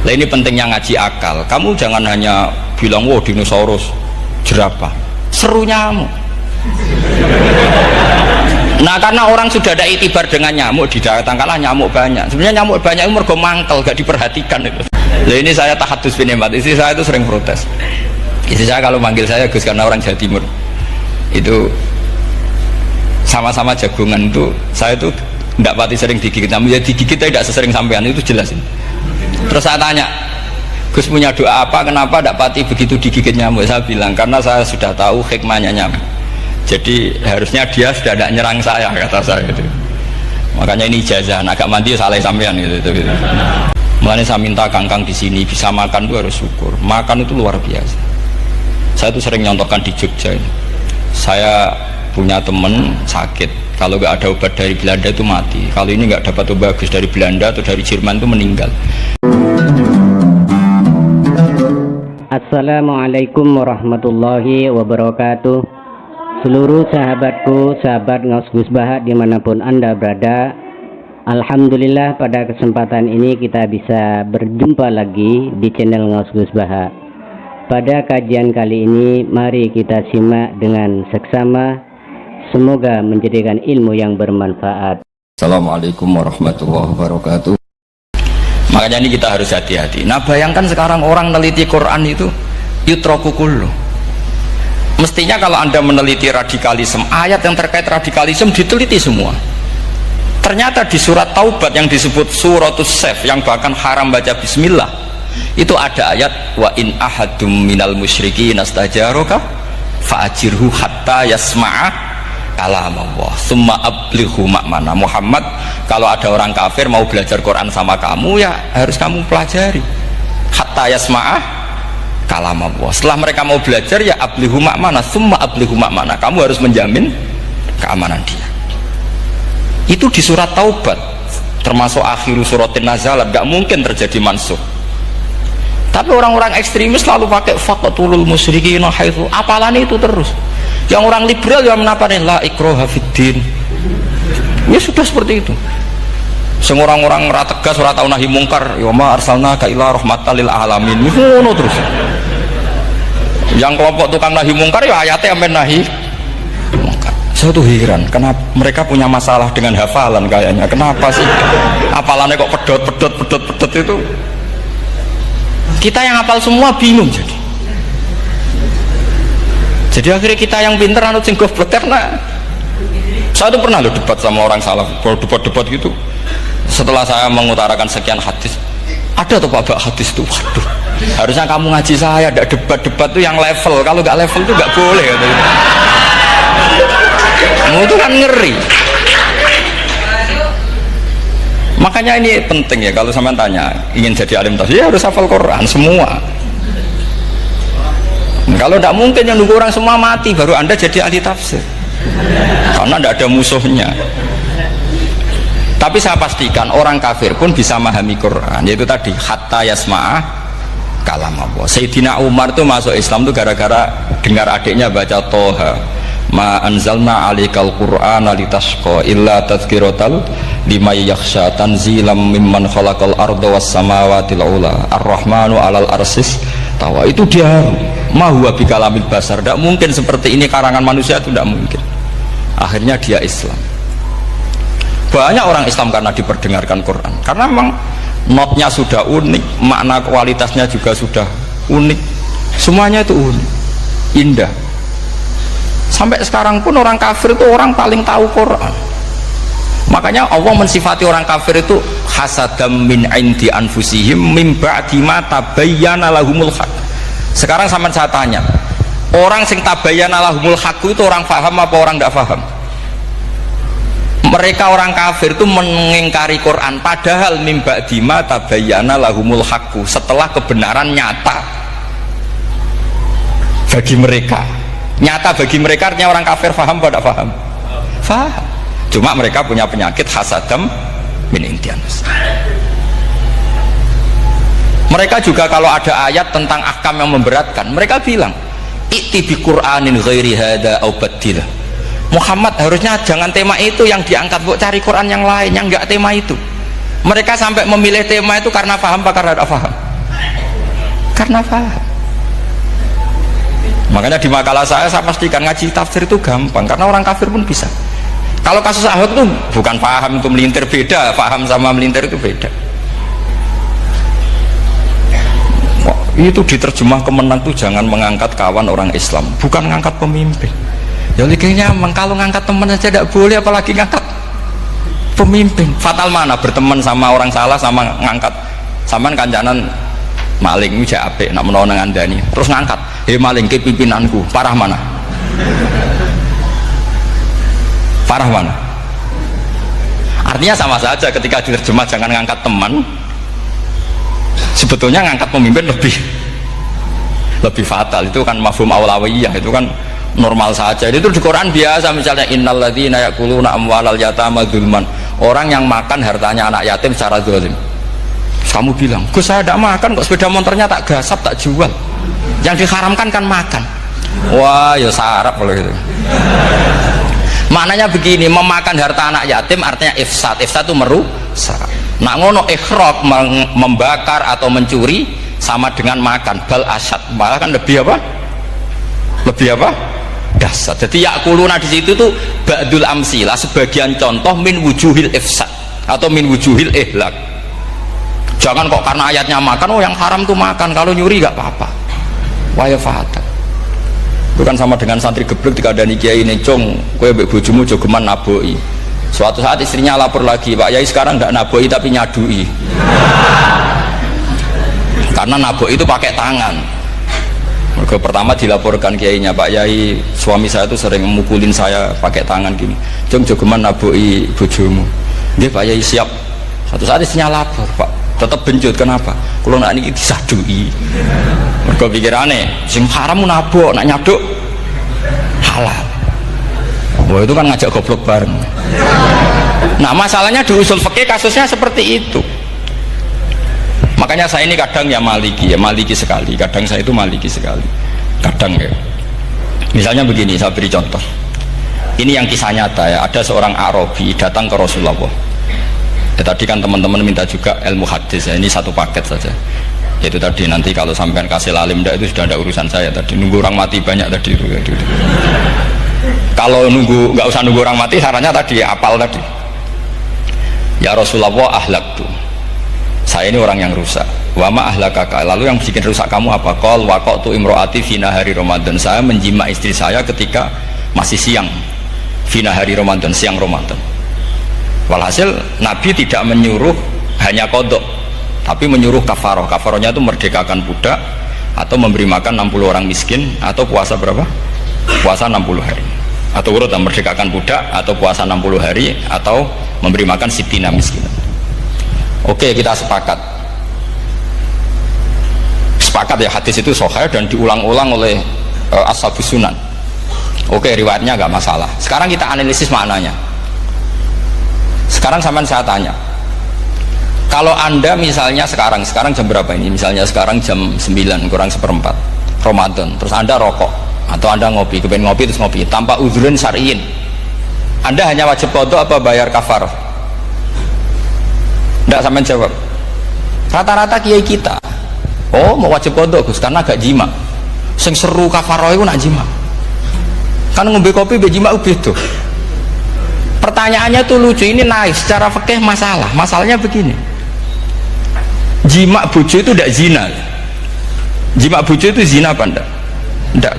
Lah ini pentingnya ngaji akal. Kamu jangan hanya bilang wow dinosaurus, jerapah, seru nyamuk. Nah karena orang sudah ada itibar dengan nyamuk, didatangkanlah nyamuk banyak. Sebenarnya nyamuk banyak itu mergo mangkel, gak diperhatikan itu. Lah ini saya tahadus bin Emat, istri saya itu sering protes. Istri saya kalau manggil saya Gus karena orang Jawa Timur itu sama-sama jagongan itu, saya itu tidak pati sering digigit nyamuk, ya digigit tidak sesering sampean itu jelas ini. Terus saya tanya, Gus punya doa apa, kenapa tidak pati begitu digigit nyamuk? Saya bilang karena saya sudah tahu hikmahnya nyamuk. Jadi harusnya dia sudah tidak nyerang saya, kata saya itu. Makanya ini ijazah, agak mandi salah sampean gitu. Makanya saya minta kangkang di sini bisa makan itu harus syukur. Makan itu luar biasa. Saya itu sering nyontohkan di Jogja ini. Saya punya teman sakit, kalau nggak ada obat dari Belanda itu mati. Kalau ini nggak dapat obat bagus dari Belanda atau dari Jerman itu meninggal. Assalamualaikum warahmatullahi wabarakatuh. Seluruh sahabatku, sahabat Ngaus Gus Baha dimanapun Anda berada, alhamdulillah pada kesempatan ini kita bisa berjumpa lagi di channel Ngaus Gus Baha. Pada kajian kali ini mari kita simak dengan seksama, semoga menjadikan ilmu yang bermanfaat. Assalamualaikum warahmatullahi wabarakatuh. Makanya ini kita harus hati-hati. Nah bayangkan sekarang orang meneliti Quran itu yutroku kullu. Mestinya kalau Anda meneliti radikalisme, ayat yang terkait radikalisme diteliti semua. Ternyata di surat Taubat yang disebut suratus Saif, yang bahkan haram baca bismillah, itu ada ayat wa in ahadum minal musyrikin astajaroka fa'ajirhu hatta yasma'a kalam Allah summa ablighu ma'mana. Muhammad, kalau ada orang kafir mau belajar Quran sama kamu, ya harus kamu pelajari hatta yasma'a kalam Allah. Setelah mereka mau belajar, ya ablighu ma'mana summa ablighu ma'mana, kamu harus menjamin keamanan dia. Itu di surat Taubat, termasuk akhiru suratin nazalat, gak mungkin terjadi mansuh. Tapi orang-orang ekstremis selalu pakai faqatulul musyrikin haitsu, apalan itu terus. Yang orang liberal yang menaparin la ikraha fiddin, ya sudah seperti itu. Semua orang-orang ora tegas, ora tau nahi mungkar, ya ma arsalnaka ila rahmatan lil alamin, ngono terus. Yang kelompok tukang nahi mungkar ya ayatnya sampai nahi mungkar. Saya tuh heran, kenapa mereka punya masalah dengan hafalan kayaknya. Kenapa sih hafalannya kok pedot itu? Kita yang hafal semua bingung jadi. Jadi akhirnya kita yang pinter anut sing goblok karena saya tuh pernah loh debat sama orang salaf, debat gitu. Setelah saya mengutarakan sekian hadis, ada tuh Pak hadis itu, waduh, harusnya kamu ngaji saya, ada debat-debat tuh yang level, kalau nggak level tuh nggak boleh katanya. Itu kan ngeri. Makanya ini penting ya, kalau sampean tanya ingin jadi alim tafsir ya harus hafal Quran semua. Kalau tidak mungkin yang nunggu orang semua mati baru Anda jadi ahli tafsir, karena tidak ada musuhnya. Tapi saya pastikan orang kafir pun bisa memahami Quran, yaitu tadi hatta yasma'ah kalam Allah. Sayyidina Umar tuh masuk Islam tuh gara-gara dengar adiknya baca Toha, ma anzalna alikal Qur'ana litashqa illa tadhkiratal liman yakhsha tanzilam mimman khalaqal arda was samawati ula ar-rahmanu alal arsis tawa. Itu dia ma huwa bikalamil basar, tidak mungkin seperti ini karangan manusia, itu tidak mungkin. Akhirnya dia Islam. Banyak orang Islam karena diperdengarkan Quran, karena memang notnya sudah unik, makna kualitasnya juga sudah unik, semuanya itu unik, indah. Sampai sekarang pun orang kafir itu orang paling tahu Quran. Makanya Allah mensifati orang kafir itu hasadam min indi anfusihim min ba'di ma tabayyana lahumul haq. Sekarang sama saya tanya, orang sing tabayyana lahumul haq itu orang faham apa orang tidak faham? Mereka orang kafir itu mengingkari Quran, padahal min ba'di ma tabayyana lahumul haq, setelah kebenaran nyata bagi mereka. Nyata bagi mereka artinya orang kafir faham apa tidak faham? Faham. Cuma mereka punya penyakit hasadam min intianus. Mereka juga kalau ada ayat tentang ahkam yang memberatkan, mereka bilang i'ti bi Qur'anin ghairi hada au baddilah. Muhammad harusnya jangan tema itu yang diangkat, bu, cari Quran yang lain yang enggak tema itu. Mereka sampai memilih tema itu karena paham apa karena tidak paham? Karena paham. Makanya di makalah saya pastikan ngaji tafsir itu gampang, karena orang kafir pun bisa. Kalau kasus Ahok itu bukan paham itu melintir, beda. Paham sama melintir itu beda. Itu diterjemah kemenang tuh jangan mengangkat kawan orang Islam, bukan ngangkat pemimpin. Ya kayaknya kalau ngangkat teman saja tidak boleh, apalagi ngangkat pemimpin. Fatal mana berteman sama orang salah sama ngangkat. Saman kancanan maling itu apik nak menawa nang andani terus ngangkat, maling ke pimpinanku, parah mana? Parah mana? Artinya sama saja ketika diterjemah jangan ngangkat teman, sebetulnya ngangkat pemimpin lebih fatal. Itu kan mafhum awlawiyah, itu kan normal saja. Itu di Quran biasa, misalnya innalladzina ya'kuluna amwalal yatama dzulman, orang yang makan hartanya anak yatim secara zalim. Kamu bilang, Gus saya tidak makan kok, sepeda motornya tak gasap, tak jual. Yang diharamkan kan makan. Wah ya sarap kalau gitu. Maknanya begini, memakan harta anak yatim artinya ifsad. Ifsad itu merusak. Nak ngono ikhraq, membakar atau mencuri sama dengan makan, bal asyad, malah kan lebih apa? Lebih apa? Dasar. Jadi yakuluna di situ tuh ba'dul amsilah, sebagian contoh min wujuhil ifsad atau min wujuhil ihlak. Jangan kok karena ayatnya makan, oh yang haram tuh makan, kalau nyuri gak apa-apa. Waya fatal. Itu kan sama dengan santri geblek ketika ada kiai ini, cong kowe mbek bojomu jogeman naboi. Suatu saat istrinya lapor lagi, Pak Yai sekarang tidak naboi tapi nyadui. Karena naboi itu pakai tangan. Mereka pertama dilaporkan kiainya, Pak Yai suami saya itu sering memukulin saya pakai tangan gini. Cong jogeman naboi bojomu. Nggih Pak Yai siap. Suatu saat istrinya lapor, Pak tetap benjut, kenapa? Kalau nak ini disadui. Mereka pikirannya sing haram nabok, nak nyaduk halal. Wah itu kan ngajak goblok bareng. Nah masalahnya di usul fikih kasusnya seperti itu. Makanya saya ini kadang ya maliki sekali. Kadang saya itu maliki sekali. Kadang ya. Misalnya begini, saya beri contoh. Ini yang kisah nyata ya. Ada seorang Arabi datang ke Rasulullah. Ya, tadi kan teman-teman minta juga ilmu hadis ya, ini satu paket saja. Itu tadi nanti kalau sampean kasih lalim itu sudah ada urusan saya tadi. Nunggu orang mati banyak tadi itu. Kalau nggak usah nunggu orang mati, sarannya tadi apal tadi. Ya Rasulullah ahlaktu. Saya ini orang yang rusak. Wa ma ahlakaka. Lalu yang bikin rusak kamu apa? Qol waqatu imroati fina hari Ramadan. Saya menjima istri saya ketika masih siang. Fina hari Ramadan, siang Ramadan. Walhasil Nabi tidak menyuruh hanya kodok, tapi menyuruh kafaroh. Kafarohnya itu merdekakan budak, atau memberi makan 60 orang miskin, atau puasa berapa? Puasa 60 hari. Atau urut merdekakan budak, atau puasa 60 hari, atau memberi makan sitina miskin. Oke, kita sepakat. Sepakat ya, hadis itu sahih dan diulang-ulang oleh ashabus sunan. Oke, riwayatnya nggak masalah. Sekarang kita analisis maknanya. Sekarang sampean saya tanya, kalau anda misalnya sekarang jam berapa ini? Misalnya sekarang jam 9 kurang seperempat Ramadan, terus anda rokok atau anda ngopi, kepengen ngopi terus ngopi tanpa uzrun syar'iin, anda hanya wajib qadha apa bayar kafarah? Tidak sampean jawab. Rata-rata kiai kita, oh mau wajib qadha Gus karena gak jima. Sing seru kafarah itu nak jima. Kan ngombe kopi be jima beda. Pertanyaannya tuh lucu, ini naik secara fikih masalahnya begini, jima bojo itu tidak zina, jima bojo itu zina apa enggak? Enggak.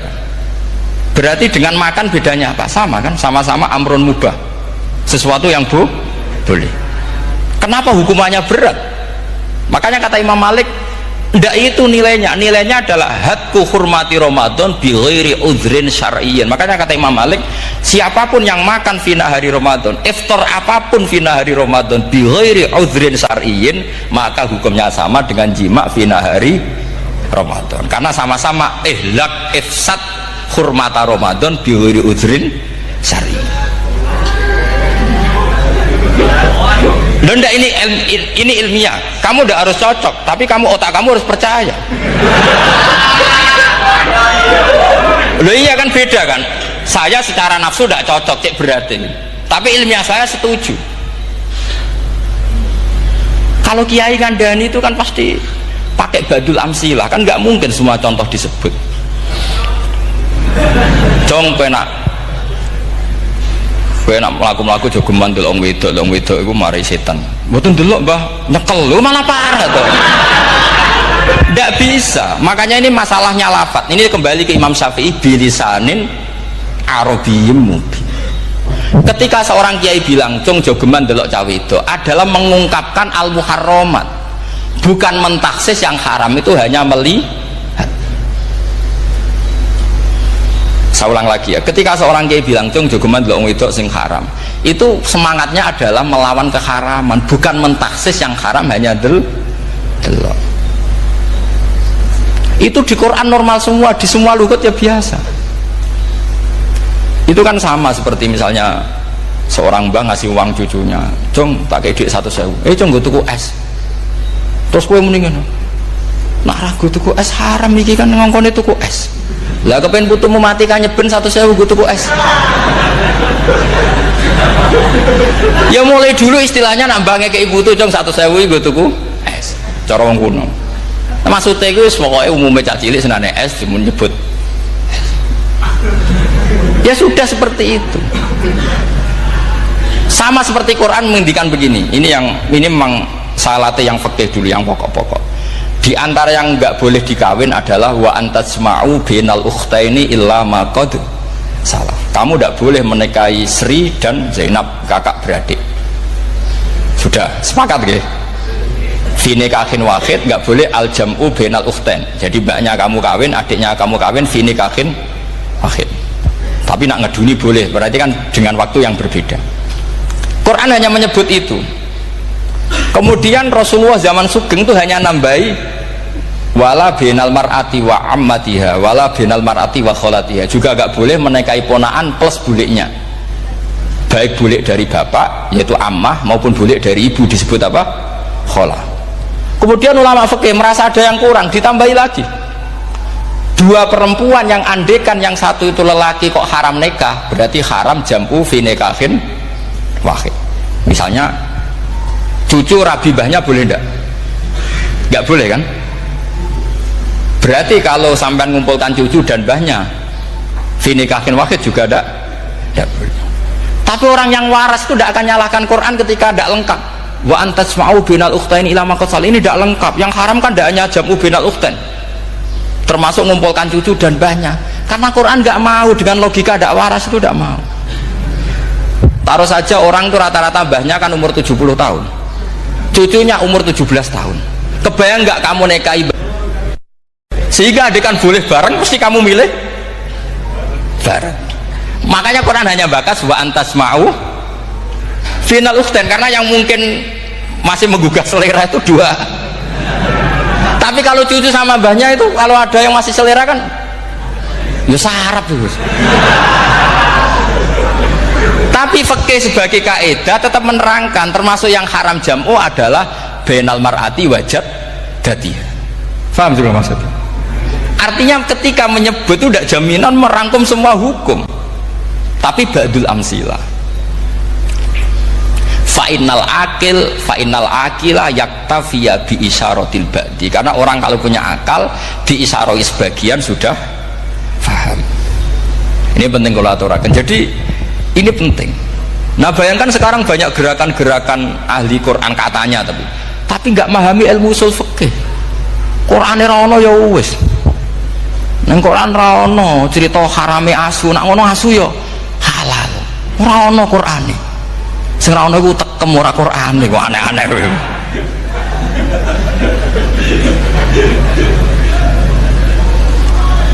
Berarti dengan makan bedanya apa? Sama kan, sama-sama amrun mubah, sesuatu yang boleh. Kenapa hukumannya berat? Makanya kata Imam Malik, ndak itu nilainya adalah hadku hurmati Ramadan bi ghairi udhrin syar'iyyin. Makanya kata Imam Malik, siapapun yang makan fina hari Ramadan, iftar apapun fina hari Ramadan bi ghairi udhrin syar'iyyin, maka hukumnya sama dengan jima fina hari Ramadan, karena sama-sama ihlak ifsad hurmata Ramadan bi ghairi udhrin syar'iyyin. Dan ini ilmiah, kamu udah harus cocok, tapi otak kamu harus percaya. Loh iya kan beda kan, saya secara nafsu tidak cocok, cek berarti, tapi ilmiah saya setuju. Kalau Kiai Kandani itu kan pasti pakai badul amsilah, kan nggak mungkin semua contoh disebut. Jong penak mlaku-mlaku jogeman delok wong wedok iku mari setan. Mboten delok Mbah, nyekel lho malah parah to. Ndak bisa. Makanya ini masalahnya lafaz. Ini kembali ke Imam Syafi'i bilisanin arabiyyim mubin. Ketika seorang kiai bilang cung jogeman delok cah wedok adalah mengungkapkan al-muharramat, bukan mentaksis yang haram itu hanya melihat. Saya ulang lagi ya, ketika seorang kiai bilang cung jogeman delok wedok sing haram, itu semangatnya adalah melawan keharaman, bukan mentaksis yang haram hanya delok. Itu di Quran normal semua, di semua lugat ya biasa. Itu kan sama seperti misalnya seorang mbah ngasih uang cucunya, cung tak kayak duit 100.000, cung gue tuku es, terus gue mendingan nak ragu tuku es haram nih kan ngongkone tuku es lah, kepen putumu mati kan nyeben 100.000 gue tuku es. Ya mulai dulu istilahnya nambahnya ke ibu tuh cung 100.000 gue tuku es, cara wong kuno. Maksudnya itu pokoknya umumnya cak cilik senane es cuma nyebut. Ya sudah seperti itu. Sama seperti Quran menghentikan begini. Ini memang salate yang fikih dulu, yang pokok-pokok. Di antara yang nggak boleh dikawin adalah wa antasma'u bainal ukhtaini illa ma qad salaf. Kamu tidak boleh menikahi Sri dan Zainab, kakak beradik. Sudah sepakat nggih? Fi nikahin wahid nggak boleh al jam'u bainal ukhtain. Jadi mbaknya kamu kawin, adiknya kamu kawin, fi nikahin wahid. Tapi nak ngeduni boleh, berarti kan dengan waktu yang berbeda. Quran hanya menyebut itu. Kemudian Rasulullah zaman Sugeng itu hanya nambahi wala binal mar'ati wa ammatiha wala binal mar'ati wa kholatiha, juga agak boleh menikahi ponaan plus buliknya, baik bulik dari bapak yaitu ammah maupun bulik dari ibu disebut apa? Kholah. Kemudian ulama fikih merasa ada yang kurang, ditambahi lagi dua perempuan yang andekan yang satu itu lelaki kok haram nikah, berarti haram jam'u fi nikahin wahid. Misalnya cucu rabibahnya boleh enggak? Enggak boleh kan? Berarti kalau sampai mengumpulkan cucu dan mbahnya fi nikahin wahid juga enggak boleh. Tapi orang yang waras itu tidak akan nyalahkan Quran ketika tidak lengkap. Wa antasma'u binal ukhtain ila ma qad sal, ini tidak lengkap. Yang haram kan tidak hanya jam'u binal ukhtain, termasuk mengumpulkan cucu dan mbahnya. Karena Quran nggak mau dengan logika tidak waras itu, tidak mau. Taruh saja orang itu rata-rata mbahnya kan umur 70 tahun, cucunya umur 17 tahun. Kebayang nggak kamu nikahi sehingga adik kan boleh bareng, mesti kamu milih bareng. Makanya Quran hanya bakas wa antasma'u final ukhtain, karena yang mungkin masih menggugah selera itu dua. Tapi kalau cucu sama mbahnya itu, kalau ada yang masih selera kan ya sarap itu. Tapi fikih sebagai kaidah tetap menerangkan termasuk yang haram jam'u adalah bainal mar'ati wajad dati. Paham juga maksudnya? Artinya ketika menyebut itu tidak jaminan merangkum semua hukum, tapi ba'dul amsilah. Fa'innal akila yaktafiya bi isyaratil ba'di, karena orang kalau punya akal diisyaroi sebagian sudah paham. Ini penting kalau aturakan. Jadi ini penting. Nah bayangkan sekarang banyak gerakan-gerakan ahli Quran katanya, tapi nggak memahami ilmu usul fikih. Quran ra ono ya wis. Nang Quran ra ono cerita harame asu, nak ngono asu ya halal. Ora ono Qurane. Sing ra ono iku tekem ora Qurane, kok aneh-aneh kowe.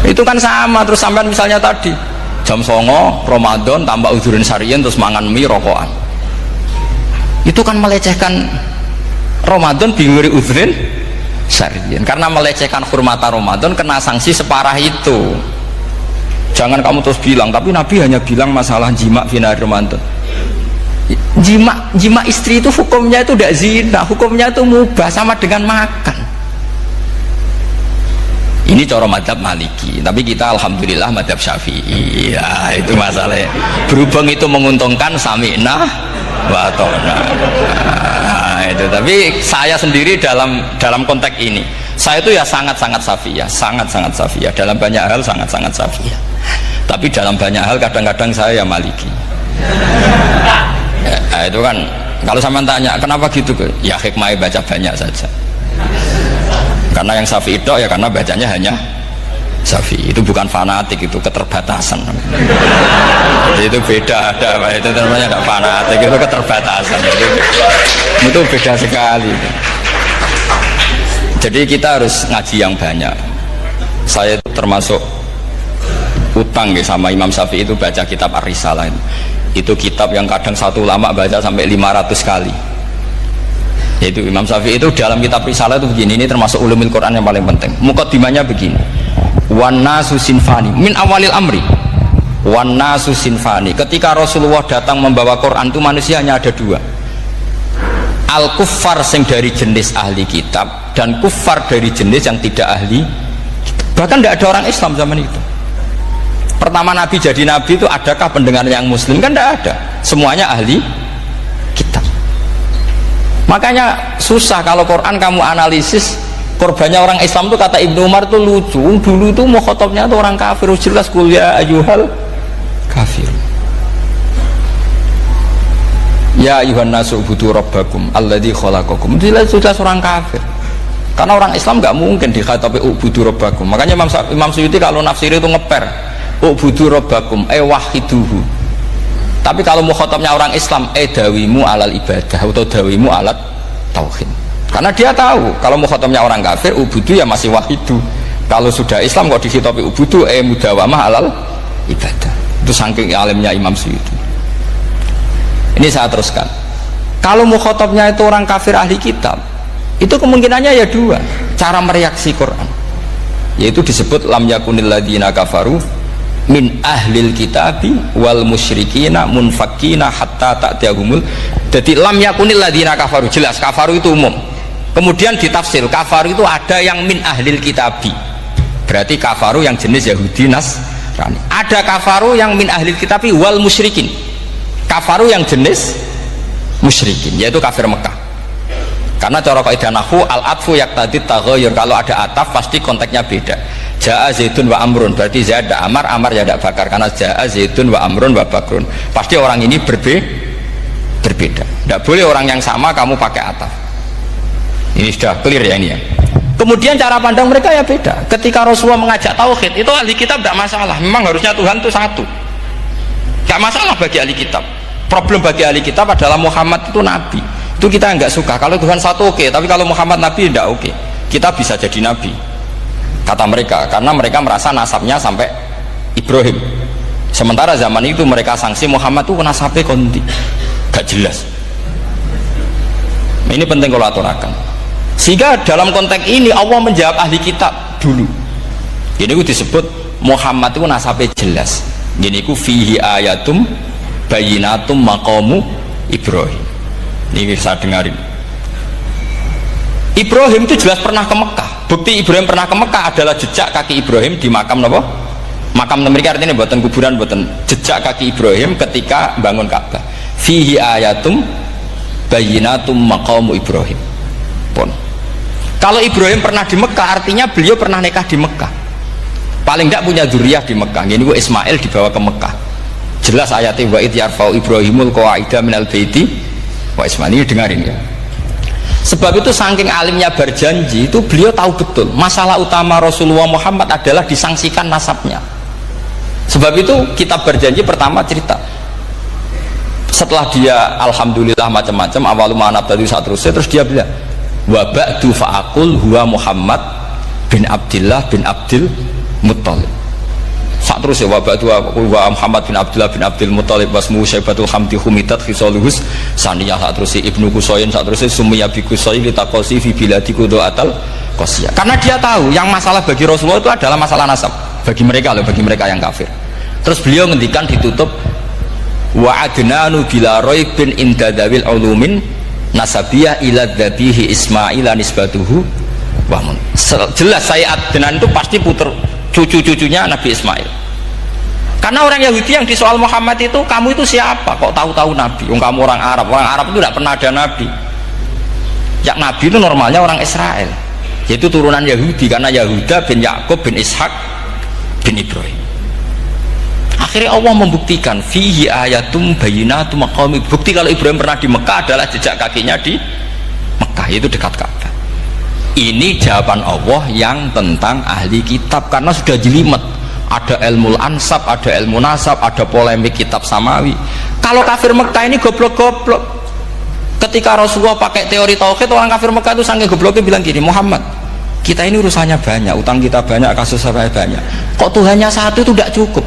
Itu kan sama. Terus sampean misalnya tadi jam 09.00 Ramadan tambah udhurin syarian terus mangan mie rokokan, itu kan melecehkan Ramadan binguri udhurin syarian, karena melecehkan hurmata Ramadan kena sanksi separah itu. Jangan kamu terus bilang tapi Nabi hanya bilang masalah jima fina Ramadan. Jima istri itu hukumnya itu tidak zina, hukumnya itu mubah, sama dengan makan. Ini cara madhab Maliki, tapi kita alhamdulillah madhab Syafi'i. Ya itu masalahnya. Berhubung itu menguntungkan sami'na wa ta'na. Nah, itu. Tapi saya sendiri dalam konteks ini Saya itu ya sangat-sangat safiyah, sangat-sangat safiyah. Dalam banyak hal sangat-sangat safiyah. Tapi dalam banyak hal kadang-kadang saya ya maliki. Ya, itu kan kalau sama tanya kenapa gitu, ya hikmahnya baca banyak saja. Karena yang Syafi'i itu ya karena bacanya hanya Syafi'i. Itu bukan fanatik, itu keterbatasan. Jadi itu beda, itu namanya tidak fanatik, itu keterbatasan. Itu beda sekali. Jadi kita harus ngaji yang banyak. Saya itu termasuk utang ya sama Imam Syafi'i itu baca kitab Ar-Risalah. Itu kitab yang kadang satu ulama baca sampai 500 kali. Yaitu Imam Syafi'i itu dalam kitab Risalah itu begini, ini termasuk ulumul Quran yang paling penting. Muqaddimahnya begini. Wan nasu sinfani min awalil amri. Wan nasu sinfani. Ketika Rasulullah datang membawa Quran itu manusia hanya ada dua. Al kuffar sing dari jenis ahli kitab dan kuffar dari jenis yang tidak ahli kitab. Bahkan tidak ada orang Islam zaman itu. Pertama Nabi jadi Nabi itu adakah pendengar yang Muslim? Kan tidak ada, semuanya ahli kitab. Makanya susah kalau Quran kamu analisis korbannya orang Islam itu, kata Ibnu Umar itu lucu. Dulu itu mukhotobnya itu orang kafir, jelas kuliah ayuhal kafir. Ya ayuhan nasu ubudu rabbakum alladzi khalaqakum. Jelas orang kafir. Karena orang Islam nggak mungkin dikhatabi ubudu rabbakum. Makanya Imam Suyuti kalau nafsir itu ngeper ubudu rabbakum wahiduhu. Tapi kalau mukhatabnya orang Islam dawimu alal ibadah atau dawimu alat tauhid. Karena dia tahu kalau mukhatabnya orang kafir ubudu ya masih wahidu. Kalau sudah Islam kok dikhitabi ubudu mudawamah alal ibadah. Itu saking alimnya Imam Suyuti. Ini saya teruskan. Kalau mukhatabnya itu orang kafir ahli kitab, itu kemungkinannya ya dua cara mereaksi Quran. Yaitu disebut lam yakunil ladzina kafaru min ahlil kitabi wal musyrikina munfakina hatta ta'tiyahumul. Jadi lam yakunil ladzina kafaru, jelas kafaru itu umum. Kemudian ditafsir kafaru itu ada yang min ahlil kitabi, berarti kafaru yang jenis Yahudi Nasrani. Ada kafaru yang min ahlil kitabi wal musyrikin, kafaru yang jenis musyrikin, yaitu kafir Mekah. Karena cara kaidah nahwu al-atfu yaqtadi taghayyur, kalau ada ataf pasti konteksnya beda. Ja'a Zaidun wa Amrun, berarti Zaid ada Amar, Amar ya ada Bakar. Karena Ja'a Zaidun wa Amrun wa Bakrun, pasti orang ini berbeda. Tidak boleh orang yang sama kamu pakai ataf. Ini sudah clear ya ini ya. Kemudian cara pandang mereka ya beda. Ketika Rasulullah mengajak tauhid, itu ahli kitab tidak masalah. Memang harusnya Tuhan itu satu, tidak masalah bagi ahli kitab. Problem bagi ahli kitab adalah Muhammad itu nabi. Itu kita nggak suka. Kalau Tuhan satu oke, tapi kalau Muhammad nabi tidak oke. Kita bisa jadi nabi, kata mereka, karena mereka merasa nasabnya sampai Ibrahim. Sementara zaman itu mereka sanksi Muhammad itu nasabnya konti, gak jelas. Ini penting kalau aturakan. Sehingga dalam konteks ini Allah menjawab ahli kitab dulu. Ini itu disebut Muhammad itu nasabnya jelas. Ini itu fihi ayatum bayinatum maqamu Ibrahim. Ini saya dengarin. Ibrahim itu jelas pernah ke Mekah. Bukti Ibrahim pernah ke Mekah adalah jejak kaki Ibrahim di makam apa? Makam mereka, artinya buatan kuburan, buatan jejak kaki Ibrahim ketika bangun Ka'bah. Fihi ayatum bayinatum maqamu Ibrahim. Pun. Kalau Ibrahim pernah di Mekah, artinya beliau pernah nikah di Mekah. Paling tidak punya dzurriyyah di Mekah. Ini Ismail dibawa ke Mekah. Jelas ayatnya wa idh yarfa'u Ibrahimul qawaida minal baiti wa Ismail. Ini dengarin ya. Sebab itu saking alimnya berjanji itu beliau tahu betul masalah utama Rasulullah Muhammad adalah disangsikan nasabnya. Sebab itu kitab berjanji pertama cerita setelah dia alhamdulillah macam-macam awalu ma'anab tadi saat terus dia bilang wa ba'du fa'akul huwa Muhammad bin Abdillah bin Abdil Muttalib. Saat terus ya wa ba'du wa Muhammad bin Abdillah bin Abdil Muttalib wasmu syaibatul hamdi humitat khisaluhus saniyah. Saat terus Ibnu Qusayn, saat terus sumiyya bi Qusayn litaqasi fi biladi qudu'atal qasiyah. Karena dia tahu yang masalah bagi Rasulullah itu adalah masalah nasab bagi mereka loh, bagi mereka yang kafir. Terus beliau ngendikan ditutup wa adnanu bila raibin inda dawil ulumin nasabiyah ila dhabihi Ismaila nisbatuhu wamun. Jelas saya Adnan itu pasti puter cucu-cucunya Nabi Ismail. Karena orang Yahudi yang disoal Muhammad itu, kamu itu siapa kok tahu-tahu Nabi? Kamu orang Arab itu tidak pernah ada Nabi. Yang Nabi itu normalnya orang Israel. yaitu turunan Yahudi, karena Yahuda bin Yakub bin Ishak bin Ibrahim. Akhirnya Allah membuktikan fihi ayatum bayyinatum maqami. Bukti kalau Ibrahim pernah di Mekah adalah jejak kakinya di Mekah, itu dekat Ka'bah. Ini jawaban Allah yang tentang ahli kitab, karena sudah jelimet. Ada ilmu ansab, ada ilmu nasab, ada polemik kitab samawi. Kalau kafir Mekah ini goblok-goblok. Ketika Rasulullah pakai teori tauhid, orang kafir Mekah itu saking gobloknya bilang gini, Muhammad, kita ini urusannya banyak, utang kita banyak, kasus saya banyak, kok Tuhannya satu itu tidak cukup.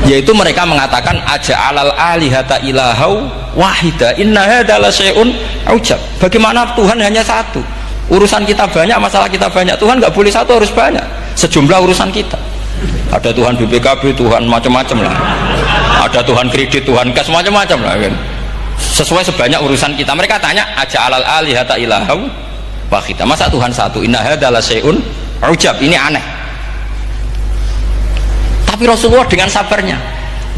Yaitu mereka mengatakan aja'alal alihata ilahau wahida inna hadza la syai'un ujab. Bagaimana Tuhan hanya satu, urusan kita banyak, masalah kita banyak, Tuhan nggak boleh satu, harus banyak sejumlah urusan kita. Ada Tuhan BPKB, Tuhan macam-macam lah, ada Tuhan kredit, Tuhan kas, macam-macam lah kan, sesuai sebanyak urusan kita. Mereka tanya aja'alal alihata ilahau wahida, masa Tuhan satu, inna hadza la syai'un ujab, ini aneh. Tapi Rasulullah dengan sabarnya,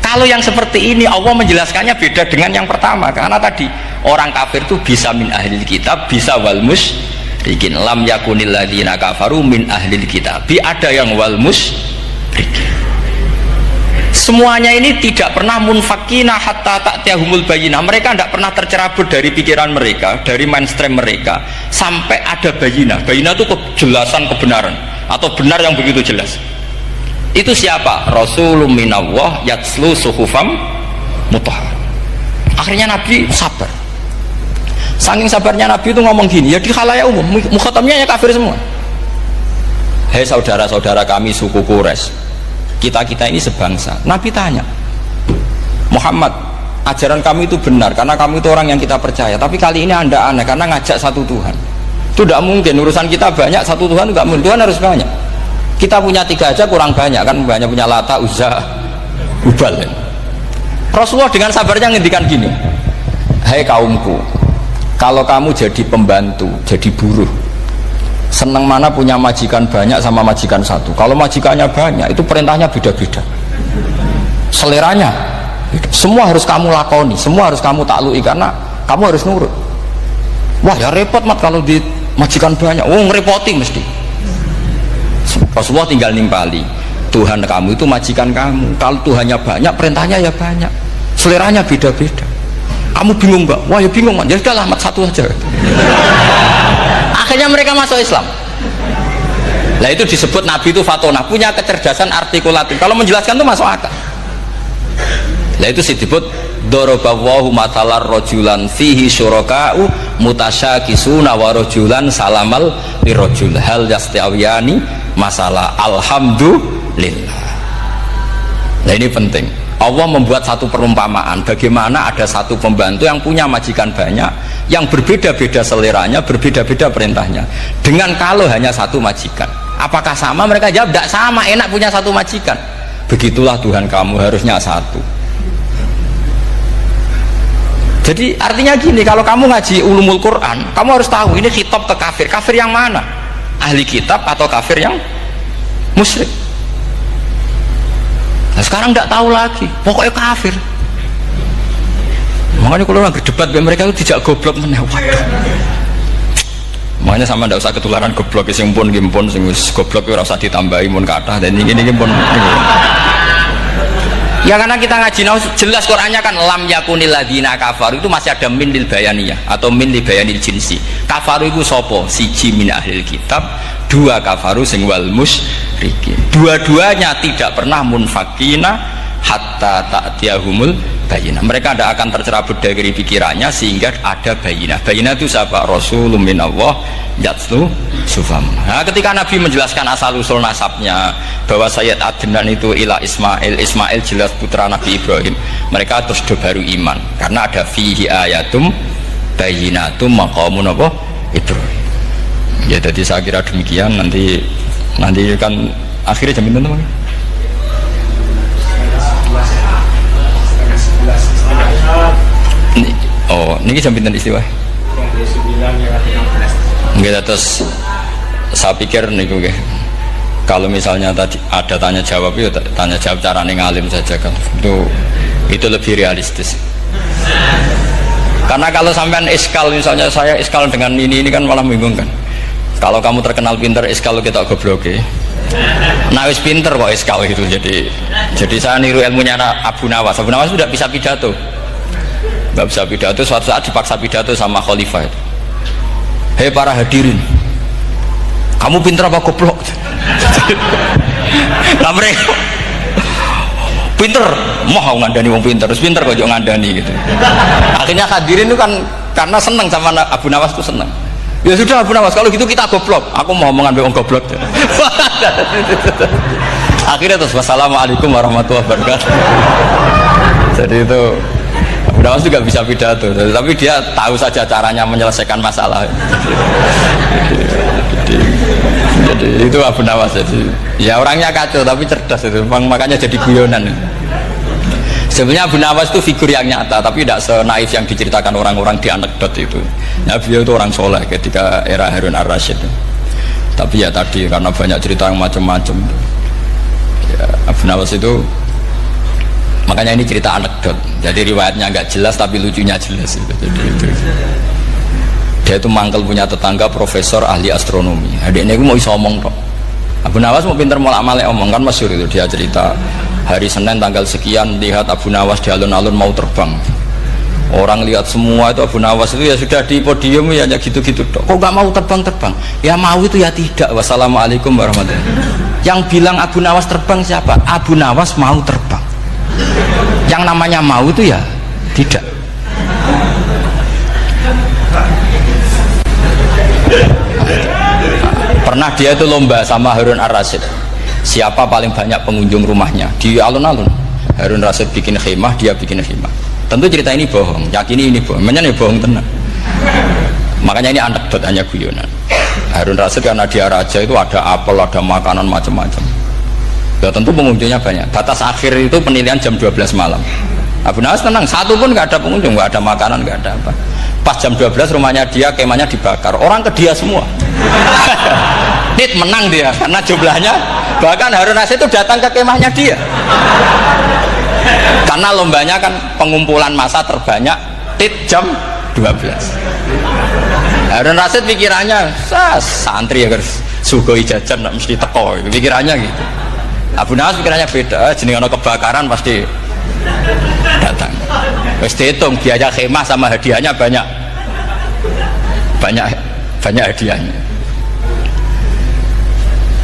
kalau yang seperti ini Allah menjelaskannya beda dengan yang pertama, karena tadi orang kafir itu bisa min ahlil kitab, bisa wal musyrikin. Lam yakunil ladzina kafaru min ahlil kitab, ada yang wal musyrikin. Semuanya ini tidak pernah munfakina hatta ta'tiyahumul bayyinah. Mereka tidak pernah tercerabut dari pikiran mereka, dari mainstream mereka, sampai ada bayyinah. Bayyinah itu kejelasan kebenaran atau benar yang begitu jelas. Itu siapa? Rasulun minallah yatslu suhufam mutahhar. Akhirnya Nabi sabar. Saking sabarnya Nabi itu ngomong gini, ya di khalayak umum, mukhatamnya ya kafir semua. Hei saudara-saudara kami suku Quraisy, kita ini sebangsa. Nabi tanya, Muhammad, ajaran kami itu benar karena kamu itu orang yang kita percaya, tapi kali ini Anda aneh karena ngajak satu Tuhan. Itu tidak mungkin, urusan kita banyak, satu Tuhan tidak mungkin, Tuhan harus banyak. Kita punya 3 aja kurang banyak kan, banyak punya Lata, Uzza, Hubal kan? Rasulullah dengan sabarnya ngendikan gini, hai kaumku, kalau kamu jadi pembantu, jadi buruh, senang mana punya majikan banyak sama majikan satu. Kalau majikannya banyak, itu perintahnya beda-beda, seleranya semua harus kamu lakoni, semua harus kamu taklui, karena kamu harus nurut. Wah ya repot mat kalau di majikan banyak, ngerepoti mesti. Rasulullah tinggal nimpali, Tuhan kamu itu majikan kamu, kalau Tuhannya banyak, perintahnya ya banyak, seleranya beda-beda. Kamu bingung mbak? Wah ya bingung mbak, ya sudahlah mat satu aja. Akhirnya mereka masuk Islam. Nah itu disebut Nabi itu fatonah, punya kecerdasan artikulatif, kalau menjelaskan itu masuk akal. Nah itu disebut dorobawahu matalar rojulan fihi syuraka'u mutasyakisuna wa rojulan salamal lirojul hal yastiawiyani masalah alhamdulillah. Nah ini penting, Allah membuat satu perumpamaan bagaimana ada satu pembantu yang punya majikan banyak, yang berbeda-beda seleranya, berbeda-beda perintahnya, dengan kalau hanya satu majikan. Apakah sama? Mereka jawab tidak sama, enak punya satu majikan. Begitulah Tuhan kamu, harusnya satu. Jadi artinya gini, kalau kamu ngaji ulumul Quran, kamu harus tahu ini khitab ke kafir. Kafir yang mana? Ahli kitab atau kafir yang musyrik? Nah sekarang tidak tahu lagi, pokoknya kafir. Makanya kalau orang berdebat dengan mereka itu tidak goblok menewak. Makanya sama tidak usah ketularan goblok, sing pun gimpun, sing goblok ora usah ditambahi mun kathah dan ini pun. Ya karena kita ngaji jelas Qur'annya kan lam yakunil ladzina kafaru, itu masih ada min lil bayaniyah atau min lil bayanil jinsi. Kafaru itu sopo? Siji min ahlil kitab, 2 kafaru sing wal musyrikin. Dua-duanya tidak pernah munfakina hatta ta'tiyahumul bayyinah. Mereka tidak akan tercerabut dari pikirannya sehingga ada bayyinah. Bayyinah itu siapa? Rasulun minallah yatslu sufam. Nah, ketika Nabi menjelaskan asal usul nasabnya bahwa Sayyid Adnan itu ila Ismail, Ismail jelas putra Nabi Ibrahim, mereka terus baru iman karena ada fihi ayatum bayyinatum maqamun apa Ibrahim. Ya jadi saya kira demikian. Nanti kan akhirnya jam itu teman. Oh, ini jam pinten istiwa? Enggak, terus saya pikir niku nggih. Kalau misalnya tadi ada tanya jawab, itu tanya jawab carane ngalim saja kan. Itu lebih realistis. Karena kalau sampean iskal, misalnya saya iskal dengan ini kan malah membingungkan. Kalau kamu terkenal pinter, iskal kita goblok ya. Nah wis pinter kok iskal itu. Jadi saya niru ilmunya Abu Nawas. Abu Nawas sudah bisa pidato, nggak bisa pidato. Suatu saat dipaksa pidato sama khalifah itu. Hei para hadirin, kamu pinter apa goblok? Lah mereka pinter, mau ngandani wong pinter, terus pinter kok ngandani gitu. Akhirnya hadirin itu kan karena seneng sama Abu Nawas itu seneng. Ya sudah Abu Nawas, kalau gitu kita goblok. Aku mau mengambil wong goblok. Akhirnya terus wassalamualaikum warahmatullahi wabarakatuh. Jadi itu Abu Nawas juga bisa pidato, tapi dia tahu saja caranya menyelesaikan masalah. Jadi itu Abu Nawas. Jadi ya orangnya kacau tapi cerdas itu, makanya jadi guyonan. Sebenarnya Abu Nawas itu figur yang nyata, tapi tidak senaif yang diceritakan orang-orang di anekdot itu. Ya, beliau itu orang soleh ketika era Harun ar-Rasyid. Tapi ya tadi karena banyak cerita yang macam-macam. Ya, Abu Nawas itu, makanya ini cerita anekdot. Jadi riwayatnya nggak jelas tapi lucunya jelas. Jadi itu. Dia itu mangkel punya tetangga profesor ahli astronomi. Adiknya itu mau iso omong kok. Abu Nawas mau pinter molak-malik omong kan masyhur itu, dia cerita hari Senin tanggal sekian lihat Abu Nawas di alun-alun mau terbang. Orang lihat semua itu Abu Nawas itu ya sudah di podium ya hanya gitu-gitu. Kok nggak mau terbang-terbang? Ya mau itu ya tidak. Wassalamualaikum warahmatullahi wabarakatuh. Yang bilang Abu Nawas terbang siapa? Abu Nawas mau terbang. Yang namanya mau itu ya tidak. Pernah dia itu lomba sama Harun ar-Rasyid, siapa paling banyak pengunjung rumahnya di alun-alun. Harun ar-Rasyid bikin khemah, dia bikin khemah. Tentu cerita ini bohong, yakini ini bohong, makanya ini bohong tenang. Makanya ini anekdot, hanya guyonan. Harun ar-Rasyid karena dia raja itu ada apel, ada makanan macam-macam. Ya tentu pengunjungnya banyak. Batas akhir itu penilaian jam 12 malam. Abu Nawas tenang, satu pun nggak ada pengunjung, nggak ada makanan, nggak ada apa. Pas jam 12 rumahnya dia, kemahnya dibakar, orang ke dia semua. Tit menang dia karena jumlahnya, bahkan Harun ar-Rasyid itu datang ke kemahnya dia. Karena lombanya kan pengumpulan massa terbanyak, tit jam 12. Harun ar-Rasyid pikirannya, santri ya guys, sugoi jajan nggak mesti teko, pikirannya gitu. Abu Nawas pikirannya beda, jenis ono kebakaran pasti datang. Wes dihitung biaya khemah sama hadiahnya banyak hadiahnya.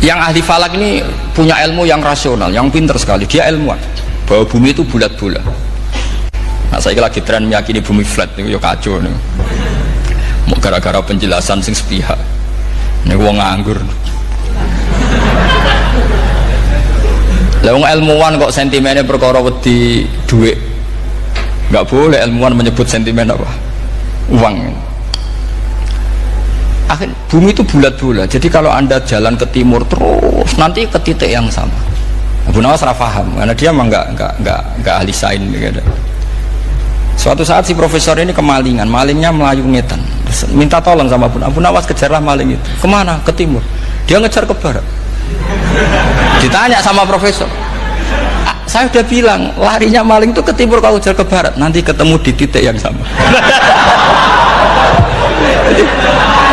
Yang ahli falak ini punya ilmu yang rasional, yang pinter sekali. Dia ilmuwan bahwa bumi itu bulat-bulat. Nah saya lagi tren meyakini bumi flat itu ya kacau nih. Mau gara-gara penjelasan sing sepihak. Ini wong nganggur. Lah wong ilmuwan kok sentimennya perkara wedi duit. Nggak boleh ilmuwan menyebut sentimen apa? Uang. Akhir bumi itu bulat-bulat. Jadi kalau Anda jalan ke timur terus nanti ke titik yang sama. Abu Nawas paham karena dia memang nggak ahli sains gitu. Suatu saat si profesor ini kemalingan, malingnya melayu ngetan. Minta tolong sama Abu Nawas, kejarlah maling itu. Kemana? Ke timur. Dia ngejar ke barat. Ditanya sama profesor, saya udah bilang larinya maling itu ke timur, kalau ngejar ke barat nanti ketemu di titik yang sama.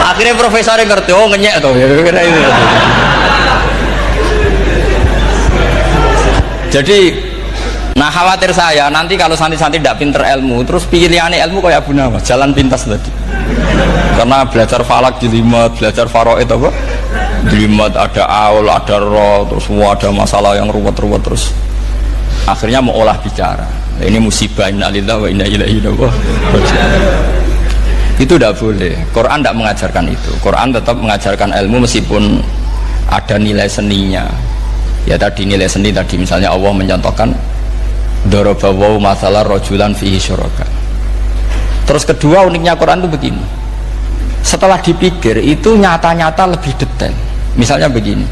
Akhirnya profesornya ngerti, oh ngenyek tuh ya, kira itu. Jadi nah khawatir saya nanti kalau santri-santri tidak pinter ilmu terus pilihannya ilmu kayak Abu Nawas, jalan pintas tadi. Karena belajar falak jelimet, belajar faraid apa jelimet, ada aul, ada roh, terus semua ada masalah yang ruwet-ruwet, terus akhirnya mau olah bicara. Ini musibah, innalillahi wa inna ilaihi raji'un. Itu tidak boleh. Quran tidak mengajarkan itu. Quran tetap mengajarkan ilmu meskipun ada nilai seninya. Ya tadi nilai seni tadi, misalnya Allah mencontohkan darabawu masalah rajulan fihi syuraka. Terus kedua uniknya Quran itu begini. Setelah dipikir itu nyata-nyata lebih detail. Misalnya begini.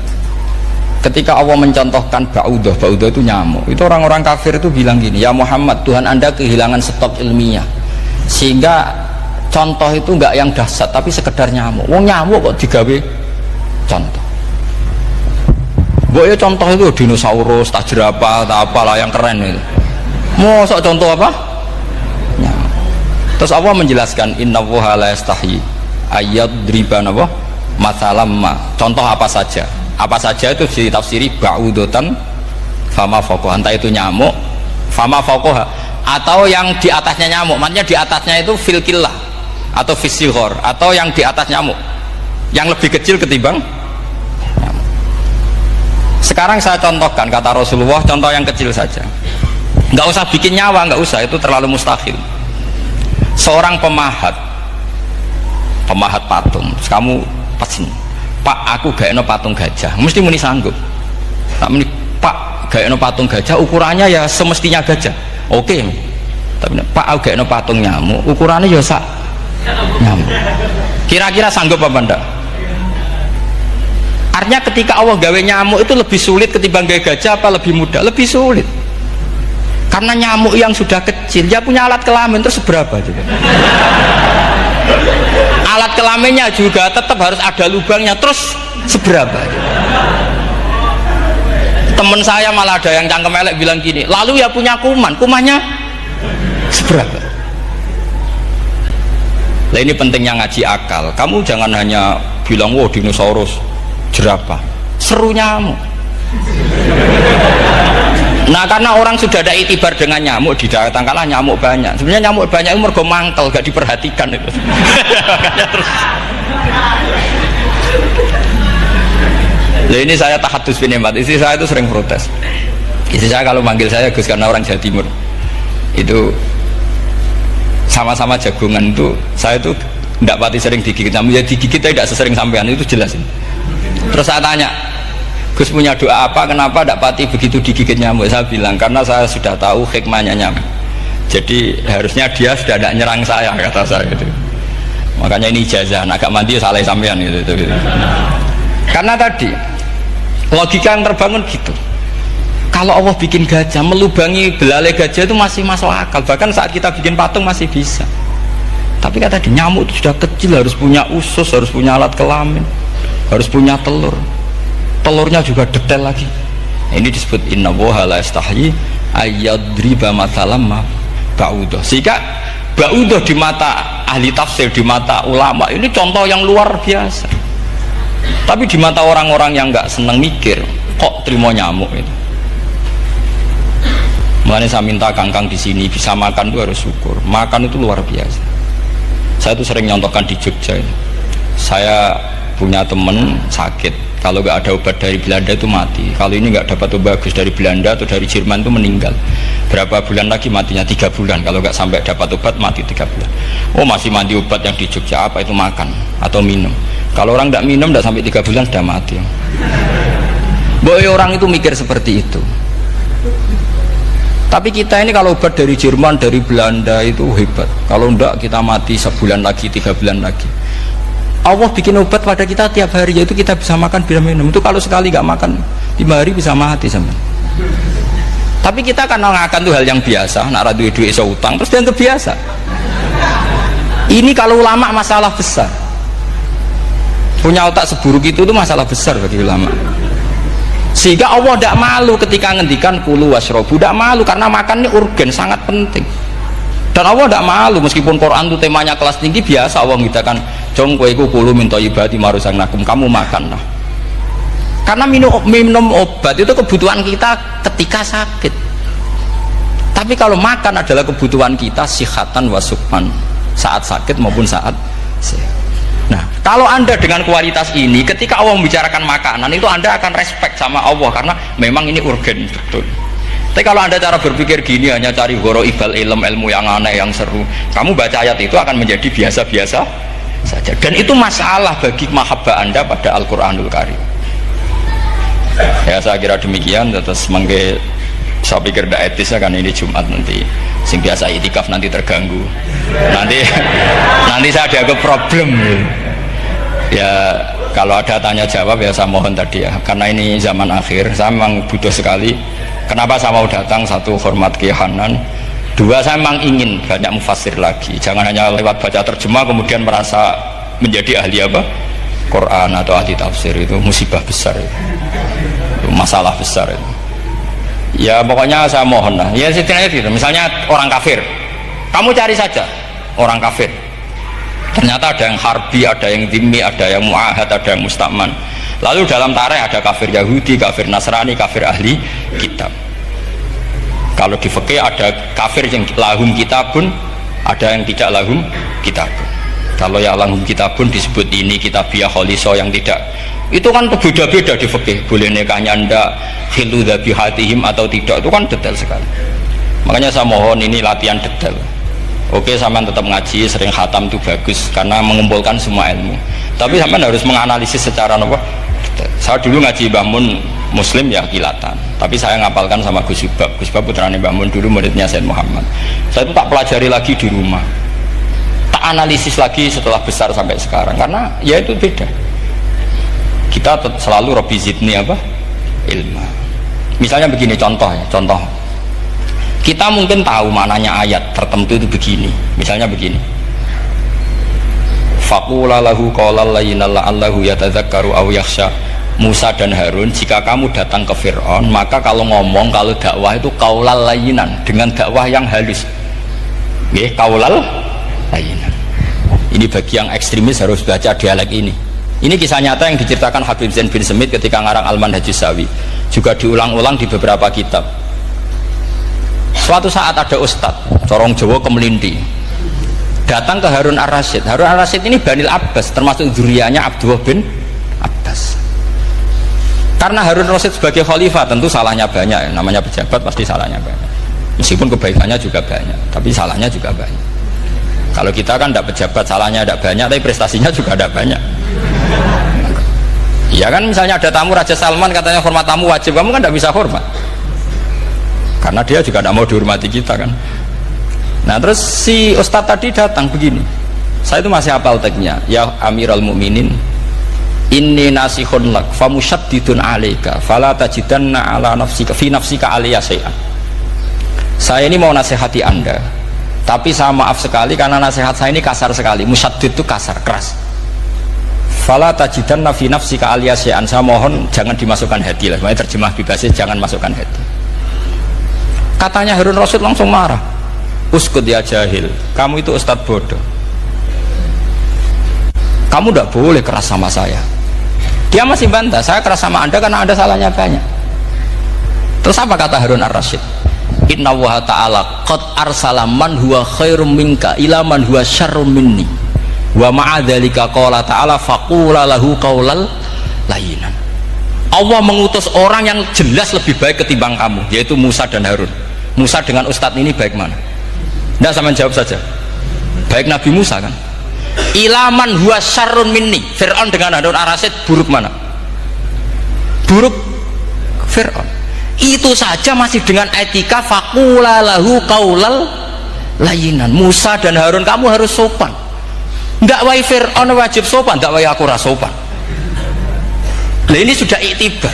Ketika Allah mencontohkan ba'udah itu nyamuk. Itu orang-orang kafir itu bilang gini, ya Muhammad, Tuhan Anda kehilangan stok ilmiah. Sehingga contoh itu enggak yang dahsyat tapi sekedar nyamuk. Wong nyamuk kok digawe contoh. Mbok ya contoh itu dinosaurus, tak jerapah, tak apalah yang keren itu. Mosok contoh apa? Nyamuk. Terus Allah menjelaskan innallaha la yastahi ayyadriba napa matsalam ma. Contoh apa saja? Apa saja itu ditafsiri ba'udatan fama fawqaha, entah itu nyamuk fama fawqaha atau yang di atasnya nyamuk, maksudnya di atasnya itu fil killah atau fisighor, atau yang di atas nyamuk yang lebih kecil ketimbang nyamuk. Sekarang saya contohkan kata Rasulullah, contoh yang kecil saja, nggak usah bikin nyawa, nggak usah, itu terlalu mustahil. Seorang pemahat patung, terus kamu pesen, Pak aku gak eno patung gajah, mesti muni sanggup. Tak muni, Pak gak eno patung gajah, ukurannya ya semestinya gajah, oke. Tapi Pak aku gak eno patung nyamuk, ukurannya ya sak nyamuk. Kira-kira sanggup apa enggak? Artinya ketika Allah gawe nyamuk itu lebih sulit ketimbang gawe gajah, apa lebih mudah? Lebih sulit. Karena nyamuk yang sudah kecil, dia punya alat kelamin, terus seberapa juga? Alat kelaminnya juga tetap harus ada lubangnya, terus seberapa? Temen saya malah ada yang cangkem elek bilang gini, lalu ya punya kuman, kumannya seberapa? Nah ini pentingnya ngaji akal. Kamu jangan hanya bilang, wow dinosaurus, jerapah, seru nyamuk. Nah karena orang sudah ada itibar dengan nyamuk, didatangkanlah nyamuk banyak. Sebenarnya nyamuk banyak itu mergo mangkel, gak diperhatikan itu. Terus nah ini saya tahadus binemat, istri saya itu sering protes. Istri saya kalau manggil saya Gus, karena orang Jawa Timur itu sama-sama jagongan, itu saya itu tidak pati sering digigit nyamuk, ya digigit tidak sesering sampean, itu jelas ini. Terus saya tanya, Gus punya doa apa, kenapa tidak pati begitu digigit nyamuk? Saya bilang karena saya sudah tahu hikmahnya nyamuk, jadi harusnya dia sudah tidak nyerang saya, kata saya itu. Makanya ini ijazah, agak mandi salah sampean gitu. Karena tadi logika yang terbangun gitu, kalau Allah bikin gajah, melubangi belalai gajah itu masih masuk akal, bahkan saat kita bikin patung masih bisa. Tapi kata tadi nyamuk itu sudah kecil, harus punya usus, harus punya alat kelamin, harus punya telur, telurnya juga detail lagi. Ini disebut innallaha la yastahi ayyadriba matsalam ma ba'udah. Sehingga ba'udah di mata ahli tafsir, di mata ulama ini contoh yang luar biasa. Tapi di mata orang-orang yang nggak seneng mikir, kok terima nyamuk itu. Makanya saya minta kangkang di sini bisa makan itu harus syukur. Makan itu luar biasa. Saya itu sering nyontohkan di Jogja ini. Saya punya temen sakit, kalau nggak ada obat dari Belanda itu mati. Kalau ini nggak dapat obat bagus dari Belanda atau dari Jerman itu meninggal. Berapa bulan lagi matinya? 3 bulan. Kalau nggak sampai dapat obat mati 3 bulan. Oh masih mandi obat yang di Jogja, apa itu makan atau minum? Kalau orang tidak minum tidak sampai 3 bulan sudah mati. Boy orang itu mikir seperti itu. Tapi kita ini kalau obat dari Jerman, dari Belanda itu hebat. Kalau enggak kita mati sebulan lagi, 3 bulan lagi. Allah bikin obat pada kita tiap hari, yaitu kita bisa makan, bisa minum. Itu kalau sekali nggak makan 5 hari bisa mati sama. Tapi kita kan ngakan tuh hal yang biasa, nak radu duit iso utang terus dianggap biasa. Ini kalau ulama masalah besar. Punya otak seburuk itu tuh masalah besar bagi ulama. Sehingga Allah tidak malu ketika ngendikan kulu wasrobu, tidak malu karena makan ini urgen, sangat penting. Dan Allah tidak malu meskipun Quran itu temanya kelas tinggi, biasa Allah mengatakan jong kowe kulu minta ibadi marusang nakum, kamu makanlah. Karena minum obat itu kebutuhan kita ketika sakit. Tapi kalau makan adalah kebutuhan kita sihatan wasukman, saat sakit maupun saat sehat. Nah, kalau Anda dengan kualitas ini, ketika Allah membicarakan makanan itu Anda akan respect sama Allah karena memang ini urgen betul. Tapi kalau Anda cara berpikir gini, hanya cari goro ibal ilmu yang aneh, yang seru, kamu baca ayat itu akan menjadi biasa-biasa saja. Dan itu masalah bagi mahabbah Anda pada Al-Quranul Karim. Ya saya kira demikian. Terus saya pikir tidak etis ya, kan ini Jumat nanti sing biasa itikaf nanti terganggu, nanti saya ada problem ya. Kalau ada tanya jawab ya saya mohon tadi ya, karena ini zaman akhir saya memang butuh sekali. Kenapa saya mau datang? Satu, hormat Kiai Hanan. Dua, saya memang ingin banyak mufassir lagi, jangan hanya lewat baca terjemah kemudian merasa menjadi ahli apa Quran atau ahli tafsir. Itu musibah besar itu masalah besar itu. Ya pokoknya saya mohon lah ya, setidaknya gitu. Misalnya orang kafir, kamu cari saja orang kafir. Ternyata ada yang harbi, ada yang dhimmi, ada yang mu'ahad, ada yang musta'man. Lalu dalam tarikh ada kafir Yahudi, kafir Nasrani, kafir ahli kitab. Kalau di fikih ada kafir yang lahum kitabun, ada yang tidak lahum kitabun. Kalau yang lahum kitabun disebut ini kitabiyah kholiso, yang tidak itu kan berbeda-beda di fikih. Boleh nikahnya ndak, khilu dhabihatihim atau tidak, itu kan detail sekali. Makanya saya mohon ini latihan detail. Oke, sampean tetap ngaji, sering khatam itu bagus karena mengumpulkan semua ilmu. Tapi sampean harus menganalisis secara apa? Saya dulu ngaji Mbah Mun Muslim ya kilatan. Tapi saya ngapalkan sama Gus Subab. Gus Subab putrane Mbah Mun, dulu muridnya Said Muhammad. Saya itu tak pelajari lagi di rumah. Tak analisis lagi setelah besar sampai sekarang karena ya itu beda. Kita selalu Rabbi zidni apa? Ilmu. Misalnya begini contoh ya, contoh. Kita mungkin tahu maknanya ayat tertentu itu begini. Misalnya begini. Faqula lahu qawlan layyinan la'allahu yatadzakkaru aw yakhsha. Musa dan Harun, jika kamu datang ke Fir'aun, maka kalau ngomong, kalau dakwah itu qaulal layyinan, dengan dakwah yang halus. Nggih, qaulal layyinan. Ini bagi yang ekstremis harus baca dialek ini. Ini kisah nyata yang diceritakan Habib Zain bin Semit ketika ngarang Al-Manhajus Sawi. Juga diulang-ulang di beberapa kitab. Suatu saat ada ustadz corong Jawa Kemelinti datang ke Harun Ar-Rasyid. Harun Ar-Rasyid ini Banil Abbas, termasuk zuriyahnya Abdullah bin Abbas. Karena Harun Ar-Rasyid sebagai khalifah tentu salahnya banyak, namanya pejabat pasti salahnya banyak. Meskipun kebaikannya juga banyak, tapi salahnya juga banyak. Kalau kita kan tidak pejabat, salahnya tidak banyak, tapi prestasinya juga tidak banyak. Ya kan, misalnya ada tamu Raja Salman katanya hormat tamu wajib, kamu kan tidak bisa hormat. Karena dia juga tidak mau dihormati kita kan. Nah terus si ustadz tadi datang begini, saya itu masih hafal teksnya. Ya Amirul Mukminin, inni nasihun lak famusyaddidun alaika fala tajidanna ala nafsika fi nafsika aliyya syai'an. Saya ini mau nasihati anda, tapi saya maaf sekali karena nasihat saya ini kasar sekali. Musyaddid itu kasar, keras. Fala tajidanna fi nafsika aliyya syai'an. Saya mohon jangan dimasukkan hati lah. Makanya terjemah bebasnya jangan masukkan hati. Katanya Harun Rasyid langsung marah. Uskut ya jahil, kamu itu ustadz bodoh. Kamu tidak boleh keras sama saya. Dia masih bantah, saya keras sama anda karena anda salahnya banyak. Terus apa kata Harun Ar-Rasyid? Inna wa ta'ala qad arsala man huwa khairum minka ila man huwa syarrum minni wa ma'adzalika qala ta'ala faqula lahu qaulal layyinan. Allah mengutus orang yang jelas lebih baik ketimbang kamu, yaitu Musa dan Harun. Musa dengan ustadz ini baik mana? Tidak, sama jawab saja. Baik Nabi Musa kan. Ilaman huwa syarrun minni. Fir'aun dengan Harun Ar-Rasyid buruk mana? Buruk Fir'aun. Itu saja masih dengan etika faqula lahu qaulal layyinan. Musa dan Harun kamu harus sopan. Tidak wai Fir'aun wajib sopan, tidak wai aku sopan. Nah ini sudah iktibar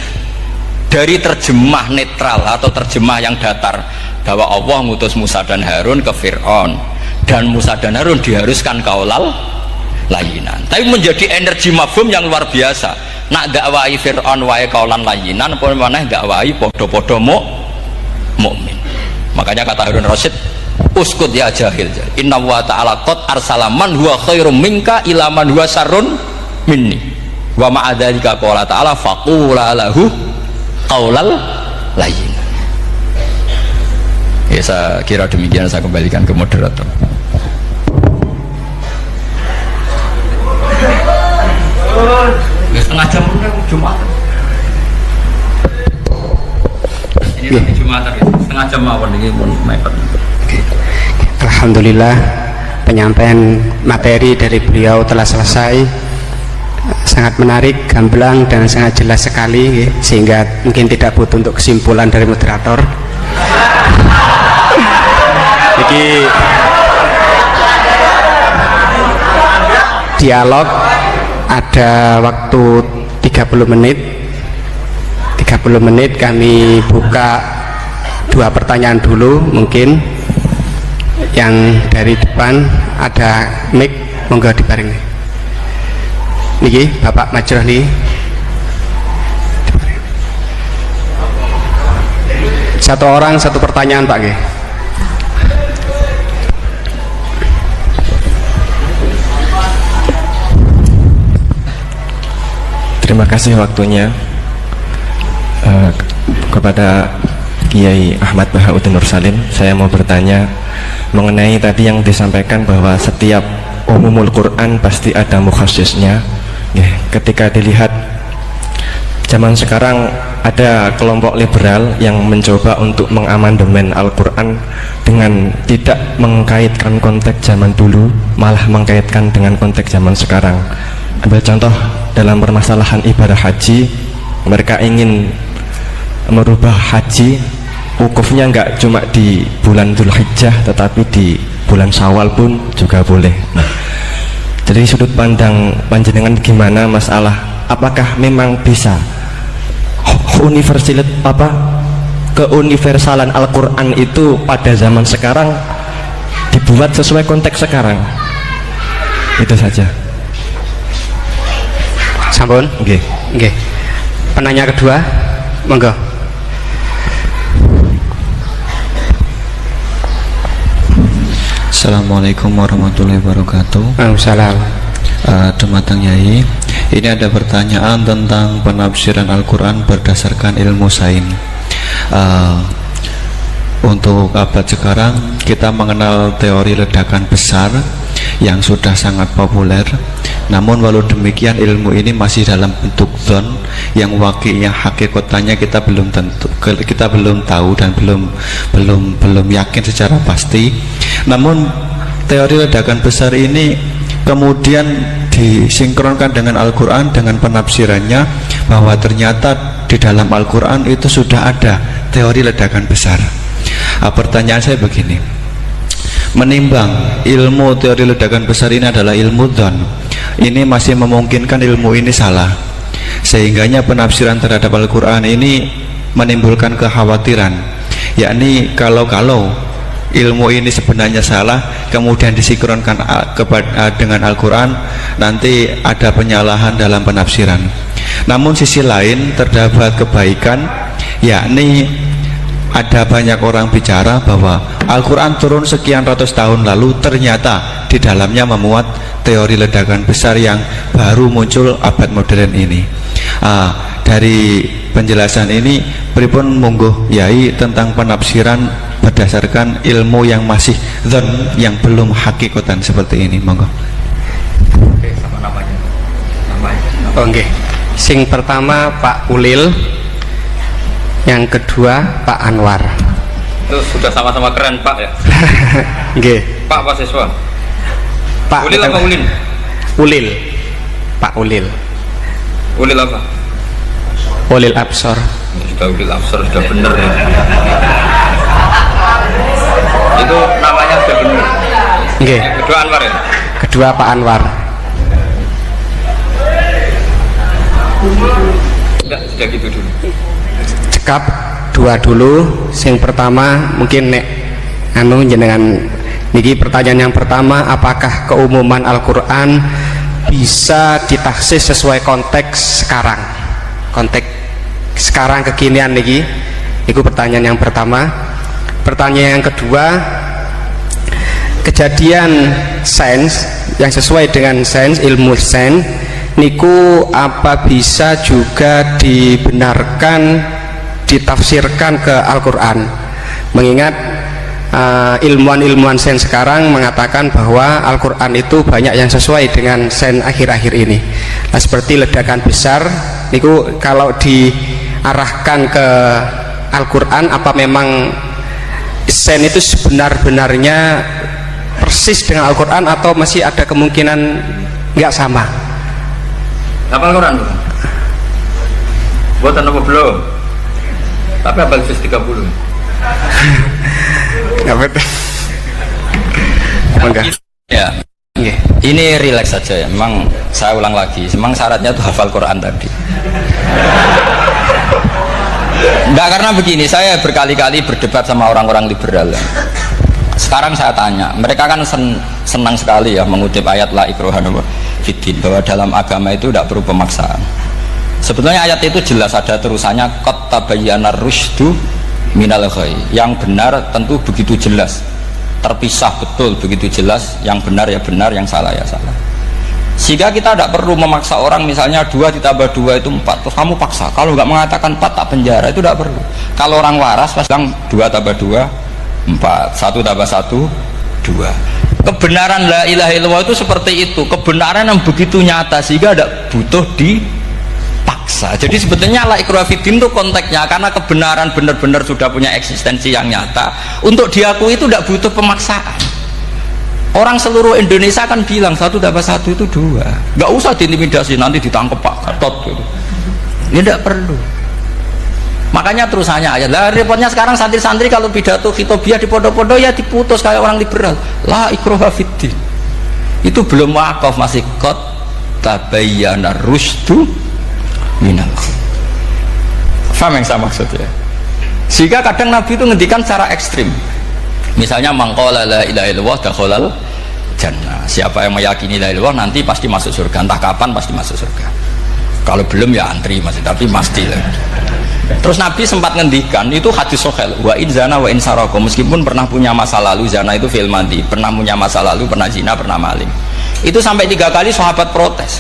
dari terjemah netral atau terjemah yang datar bahwa Allah ngutus Musa dan Harun ke Fir'aun dan Musa dan Harun diharuskan kaulal layinan, tapi menjadi energi mafhum yang luar biasa. Nak dakwai Fir'aun wae kaulan layinan, apa maneh dakwai podo-podo mukmin. Makanya kata Harun Rasyid, uskut ya jahil, inna wa ta'ala qad arsala man huwa khairum minka ila man huwa syarrun minni wa ma'adzalika qala ta'ala faqula lahu qaulal layyin. Ya saya kira demikian, saya kembalikan ke moderator. Setengah jam Jumat. Ini nanti Jumat setengah jam mawon ini pun mepet. Alhamdulillah penyampaian materi dari beliau telah selesai, sangat menarik, gamblang dan sangat jelas sekali, sehingga mungkin tidak butuh untuk kesimpulan dari moderator. Jadi dialog ada waktu 30 menit kami buka 2 pertanyaan dulu. Mungkin yang dari depan ada mic, monggo dibareng niki Bapak Majroh nih. Satu orang satu pertanyaan Pak nggih. Terima kasih waktunya. Kepada Kiai Ahmad Bahauddin Nur Salim, saya mau bertanya mengenai tadi yang disampaikan bahwa setiap umumul Quran pasti ada mukhassisnya. Ketika dilihat zaman sekarang ada kelompok liberal yang mencoba untuk mengamandemen Al-Quran dengan tidak mengkaitkan konteks zaman dulu, malah mengkaitkan dengan konteks zaman sekarang. Ambil contoh dalam permasalahan ibadah haji, mereka ingin merubah haji wukufnya nggak cuma di bulan Dzulhijjah tetapi di bulan Syawal pun juga boleh. Nah, dari sudut pandang panjenengan gimana masalah apakah memang bisa keuniversalan Al-Quran itu pada zaman sekarang dibuat sesuai konteks sekarang? Itu saja. Sampun. Oke. Nggih. Penanya kedua, monggo. Assalamualaikum warahmatullahi wabarakatuh. Waalaikumsalam. Dumateng Yai, ini ada pertanyaan tentang penafsiran Al-Quran berdasarkan ilmu sains. Untuk abad sekarang kita mengenal teori ledakan besar yang sudah sangat populer. Namun walau demikian ilmu ini masih dalam bentuk zon yang wakilnya hakikatnya kita belum tahu dan belum yakin secara pasti. Namun teori ledakan besar ini kemudian disinkronkan dengan Al-Quran dengan penafsirannya bahwa ternyata di dalam Al-Quran itu sudah ada teori ledakan besar. Pertanyaan saya begini, menimbang ilmu teori ledakan besar ini adalah ilmu dzon, ini masih memungkinkan ilmu ini salah, sehingganya penafsiran terhadap Al-Quran ini menimbulkan kekhawatiran, yakni kalau ilmu ini sebenarnya salah kemudian disinkronkan dengan Al-Quran, nanti ada penyalahan dalam penafsiran. Namun sisi lain terdapat kebaikan, yakni ada banyak orang bicara bahwa Al-Quran turun sekian ratus tahun lalu ternyata di dalamnya memuat teori ledakan besar yang baru muncul abad modern ini. Dari penjelasan ini pripun monggo Yai tentang penafsiran berdasarkan ilmu yang masih dzon, yang belum hakikatan seperti ini, monggo. Oke, sama namanya. Oke. Sing pertama Pak Ulil, yang kedua Pak Anwar. Itu sudah sama-sama keren Pak ya. Nggih. Pak apa siswa? Pak Ulil apa Ulin? Ulil. Pak Ulil. Ulil apa? Ulil Absor. Sudah Ulil Absor, sudah bener ya. Itu namanya sudah benar. Nggih. Kedua Anwar ya? Kedua Pak Anwar. Enggak, sudah gitu dulu. Cekap dua dulu. Sing pertama mungkin nek jenengan niki pertanyaan yang pertama, apakah keumuman Al-Quran bisa ditaksis sesuai konteks sekarang, konteks sekarang kekinian niki. Itu pertanyaan yang pertama. Pertanyaan yang kedua, kejadian sains yang sesuai dengan sains, ilmu sains niku apa bisa juga dibenarkan ditafsirkan ke Al-Quran, mengingat ilmuwan-ilmuwan sains sekarang mengatakan bahwa Al-Quran itu banyak yang sesuai dengan sains akhir-akhir ini. Nah, seperti ledakan besar niku kalau diarahkan ke Al-Quran, apa memang sains itu sebenar-benarnya persis dengan Al-Quran atau masih ada kemungkinan nggak sama? Hafal Quran bukan? Buatan apa belum? Tapi hafal juz 30. Nggak betul. Enggak. Ya. Ini relax saja ya. Memang saya ulang lagi. Memang syaratnya itu hafal Quran tadi. Enggak, karena begini, saya berkali-kali berdebat sama orang-orang liberal ya. Sekarang saya tanya, mereka kan senang sekali ya mengutip ayat la ikraha fiddin, bahwa dalam agama itu tidak perlu pemaksaan. Sebetulnya ayat itu jelas ada terusannya, qad tabayyana rusydu minal ghayy. Yang benar tentu begitu jelas, terpisah betul begitu jelas, yang benar ya benar, yang salah ya salah. Sehingga kita tidak perlu memaksa orang, misalnya 2 ditambah 2 itu 4, terus kamu paksa. Kalau nggak mengatakan 4 tak penjara, itu tidak perlu. Kalau orang waras pas bilang 2 tambah 2 4, 1 tambah 1 2. Kebenaran la ilaha illallah itu seperti itu, kebenaran yang begitu nyata sehingga tidak butuh dipaksa. Jadi sebetulnya la ikraha fiddin itu konteksnya, karena kebenaran benar-benar sudah punya eksistensi yang nyata, untuk diakui itu tidak butuh pemaksaan. Orang seluruh Indonesia kan bilang 1 tambah 1 itu 2, nggak usah diintimidasi nanti ditangkap Pak Gatot gitu. Ini tidak perlu. Makanya terusannya ayat lah, repotnya sekarang santri-santri kalau pidato khitobiah di pondok-pondok ya diputus kayak orang liberal, la ikraha fiddin. Itu belum wakaf, masih qad tabayyana rusdu minal ghayy. Paham yang saya maksud ya? Sehingga kadang Nabi itu ngendikan secara ekstrim, misalnya mangqala la ilaha illallah dakhalal jannah, siapa yang meyakini la ilaha illallah nanti pasti masuk surga, entah kapan pasti masuk surga, kalau belum ya antri masih, tapi pasti lah. Terus Nabi sempat ngendikan, itu hadis sahih, wa in zana wa in saraka, meskipun pernah punya masa lalu, zana itu fi'il madhi, pernah punya masa lalu, pernah zina, pernah maling, itu sampai 3 kali sahabat protes.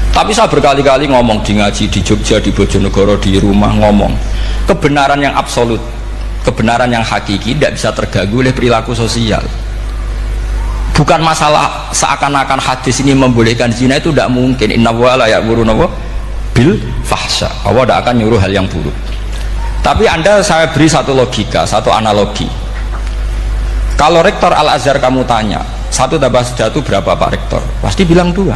Tapi saya berkali-kali ngomong di ngaji di Jogja, di Bojonegoro, di rumah ngomong, kebenaran yang absolut, kebenaran yang hakiki tidak bisa terganggu oleh perilaku sosial. Bukan masalah seakan-akan hadis ini membolehkan zina, itu tidak mungkin. Inna wa la ya'muru bil fahsya, Allah tidak akan nyuruh hal yang buruk. Tapi saya beri satu logika, satu analogi. Kalau rektor Al-Azhar kamu tanya 1 tambah 1 berapa Pak Rektor, pasti bilang 2.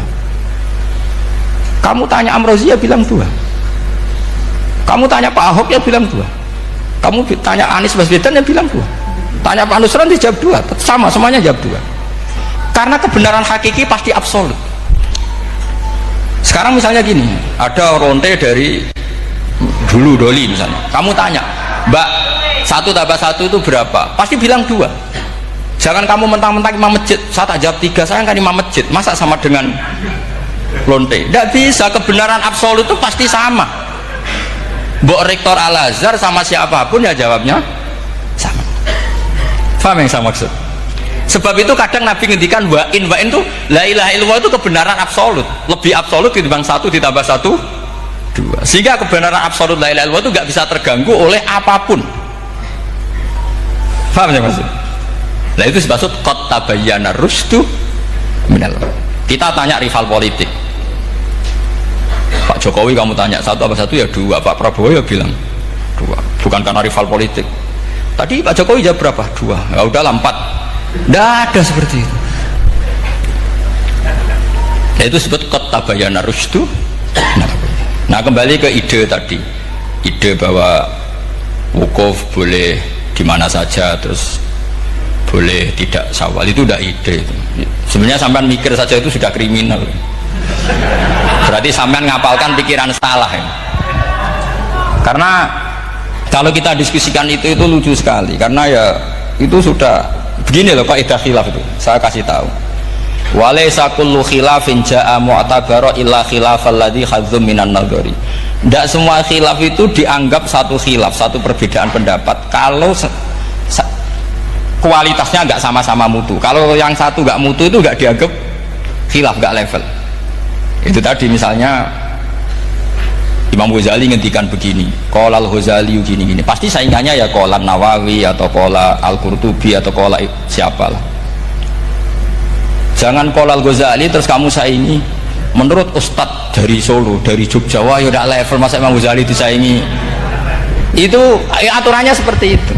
Kamu tanya Amrozi ya bilang 2. Kamu tanya Pak Ahok ya bilang 2. Kamu tanya Anies Baswedan ya bilang 2. Tanya Pak Nusron dijawab 2. Sama, semuanya jawab 2. Karena kebenaran hakiki pasti absolut. Sekarang misalnya gini, ada ronte dari dulu Doli misalnya, kamu tanya Mbak 1 tambah 1 itu berapa, pasti bilang 2. Jangan kamu mentang-mentang imam masjid, saya tak jawab 3, saya kan imam masjid, masa sama dengan lonte? Tidak bisa, kebenaran absolut itu pasti sama. Mbok rektor Al-Azhar sama siapapun ya jawabnya sama. Paham yang saya maksud? Sebab itu kadang Nabi ngendikan wa'in itu la ilaha illallah itu kebenaran absolut, lebih absolut ketimbang 1 ditambah 1 2, sehingga kebenaran absolut la ilaha illallah itu nggak bisa terganggu oleh apapun. Paham ya maksud? Nah itu dimaksud qad tabayyana rusdu minal ghayy. Kita tanya rival politik, Pak Jokowi kamu tanya 1 tambah 1 ya 2, Pak Prabowo ya bilang 2, bukan karena rival politik. Tadi Pak Jokowi jawab berapa? 2, ya udahlah 4. Tidak ada seperti itu. Itu disebut qad tabayyana rusdu. Nah kembali ke ide tadi, ide bahwa wukuf boleh di mana saja, terus boleh tidak syawal, itu udah ide. Sebenarnya sampean mikir saja itu sudah kriminal. Berarti sampean ngapalkan pikiran salah ya. Karena kalau kita diskusikan itu lucu sekali, karena ya itu sudah begini loh kaidah khilaf itu, saya kasih tahu. Walaysa kullu khilafin jaa mu'tabara illa khilafal ladzi khadzum minan nadhari. Tidak semua khilaf itu dianggap satu khilaf, satu perbedaan pendapat kalau kualitasnya nggak sama-sama mutu. Kalau yang satu nggak mutu itu nggak dianggap khilaf, nggak level. Itu tadi misalnya Imam Ghazali ngendikan begini, qala al-Ghazali gini-gini, pasti saingannya ya qala Nawawi atau qala Al-Qurtubi atau qala siapalah. Jangan qala al-Ghazali terus kamu saingi menurut Ustadz dari Solo, dari Jogja, wah ya udah level, masa Imam Ghazali disaingi. Itu aturannya seperti itu.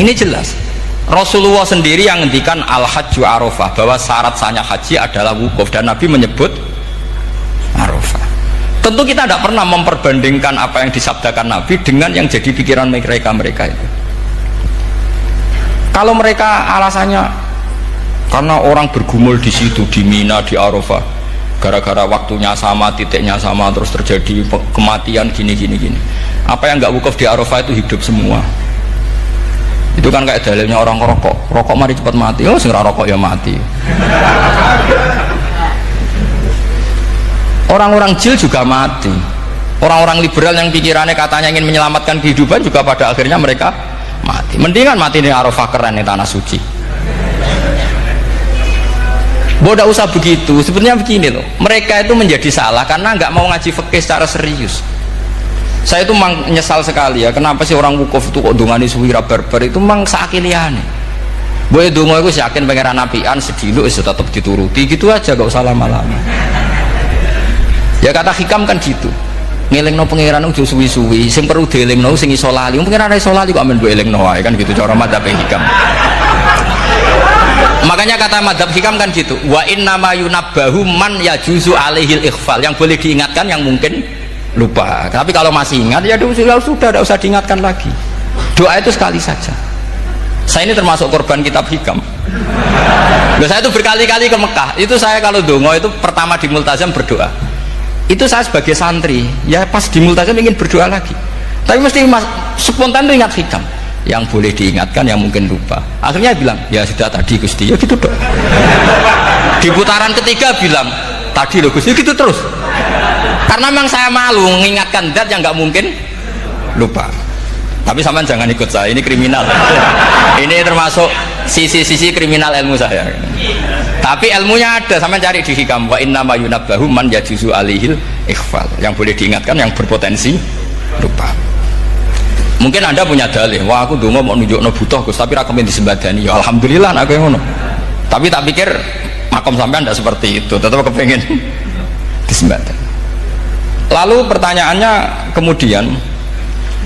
Ini jelas Rasulullah sendiri yang ngendikan al-hajju arafah, bahwa syarat sahnya haji adalah wukuf, dan Nabi menyebut arafah. Tentu kita tidak pernah memperbandingkan apa yang disabdakan Nabi dengan yang jadi pikiran mereka itu. Kalau mereka alasannya karena orang bergumul di situ, di Mina, di Arafah, gara-gara waktunya sama, titiknya sama, terus terjadi kematian gini. Apa yang nggak wukuf di Arafah itu hidup semua. Itu kan kayak dalilnya orang rokok mari cepat mati, oh segera rokok ya mati. Orang-orang jil juga mati. Orang-orang liberal yang pikirannya katanya ingin menyelamatkan kehidupan juga pada akhirnya mereka mati. Mendingan mati di Arafah, keren di tanah suci. Tidak usah begitu. Sebenarnya begini loh, mereka itu menjadi salah karena nggak mau ngaji fikih secara serius. Saya itu menyesal sekali ya, kenapa sih orang wukuf itu kok dungani suwira barbar itu memang sakiliane. Boy dongo itu yakin pangeran apian sediluk itu tetap dituruti gitu aja, gak usah lama-lama. Ya kata hikam kan gitu. Ngelingno pangeran udah suwi-suwi, sing perlu dielingno sing iso lali. Pangeran iso lali kok amen mbok elingno wae kan gitu cara madzhab hikam. Makanya kata madzhab hikam kan gitu, wa inna ma yunabbahu man yajuzu alaihil ikhfal, yang boleh diingatkan yang mungkin lupa. Tapi kalau masih ingat ya sudah tidak usah diingatkan lagi. Doa itu sekali saja. Saya ini termasuk korban kitab hikam. Loh, saya itu berkali-kali ke Mekah. Itu saya kalau dongo itu pertama di Multazam berdoa. Itu saya sebagai santri, ya pas di Multazam ingin berdoa lagi. Tapi mesti spontan itu ingat hikam. Yang boleh diingatkan yang mungkin lupa. Akhirnya bilang ya sudah tadi Gusti, ya gitu dong. Di putaran ketiga bilang tadi loh Gusti, gitu terus. Karena memang saya malu mengingatkan zat yang nggak mungkin lupa. Tapi sampean jangan ikut saya, ini kriminal. Ini termasuk sisi-sisi kriminal ilmu saya. Tapi ilmunya ada, sampean cari di hikam. Wa inna ma yunabbahu man yajuzu alihil ikhfal, yang boleh diingatkan yang berpotensi lupa. Mungkin anda punya dalih, wah aku dongo mau nunjukno butuh Gus, tapi rakemin disembadani. Ya alhamdulillah aku yang ngono. Tapi tak pikir makom sampean tidak seperti itu, tetap kepengen disembadani. Lalu pertanyaannya kemudian,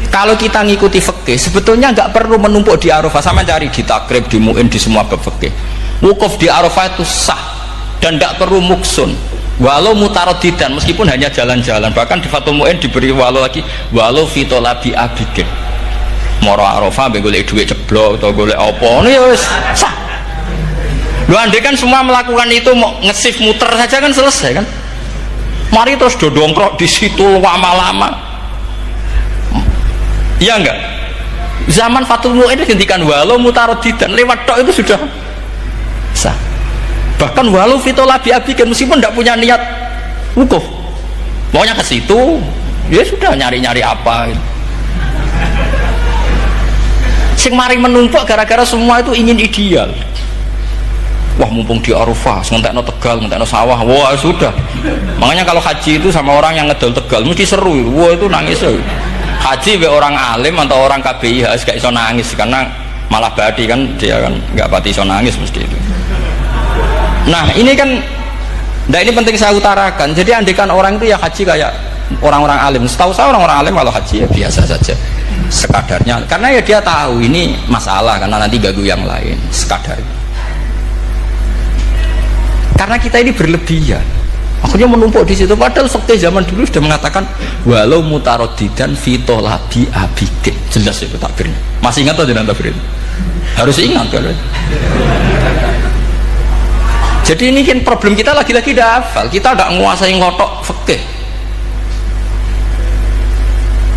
kalau kita ngikuti fikih sebetulnya nggak perlu menumpuk di Arafah. Sama cari di takrib, di mu'in, di semua bab fikih. Wukuf di Arafah itu sah dan tidak perlu muksun. Walau mutarodidan, meskipun hanya jalan-jalan. Bahkan di Fathul Mu'in diberi walau lagi, walau fitolabi abidin. Moro Arafah golek duit ceblok atau golek apa, ini ya sah. Lu andai kan semua melakukan itu mau ngesif muter saja kan selesai kan. Mari terus dodongkrok di situ lama-lama. Iya enggak? Zaman Fathul Mu'in dihentikan walau mutarodidan, lewat tok itu sudah sah. Bahkan walau fitolabi abikan, meskipun tidak punya niat wukuf, pokoknya ke situ ya sudah nyari-nyari apa gitu. Sing mari menumpuk gara-gara semua itu ingin ideal. Wah mumpung di Arafah ngentekno Tegal, ngentekno sawah, wah sudah. Makanya kalau haji itu sama orang yang ngedol Tegal mesti seru, wah itu nangis. Haji be orang alim atau orang KBIH gak iso nangis karena malah badi kan, dia kan nggak pati iso nangis mesti itu. Nah ini kan, nah ini penting saya utarakan. Jadi andekan orang itu ya haji kayak orang-orang alim. Setahu saya orang-orang alim kalau haji ya biasa saja, sekadarnya. Karena ya dia tahu ini masalah karena nanti ganggu yang lain, sekadarnya. Karena kita ini berlebihan, akhirnya menumpuk di situ. Padahal fakta zaman dulu sudah mengatakan walau mutarodidan fitolabi abike, jelas itu takbirnya. Masih ingat atau tidak takbirnya? Harus ingat kan? Jadi ini kan problem kita lagi-lagi tidak hafal, kita tidak menguasai ngotok fikih.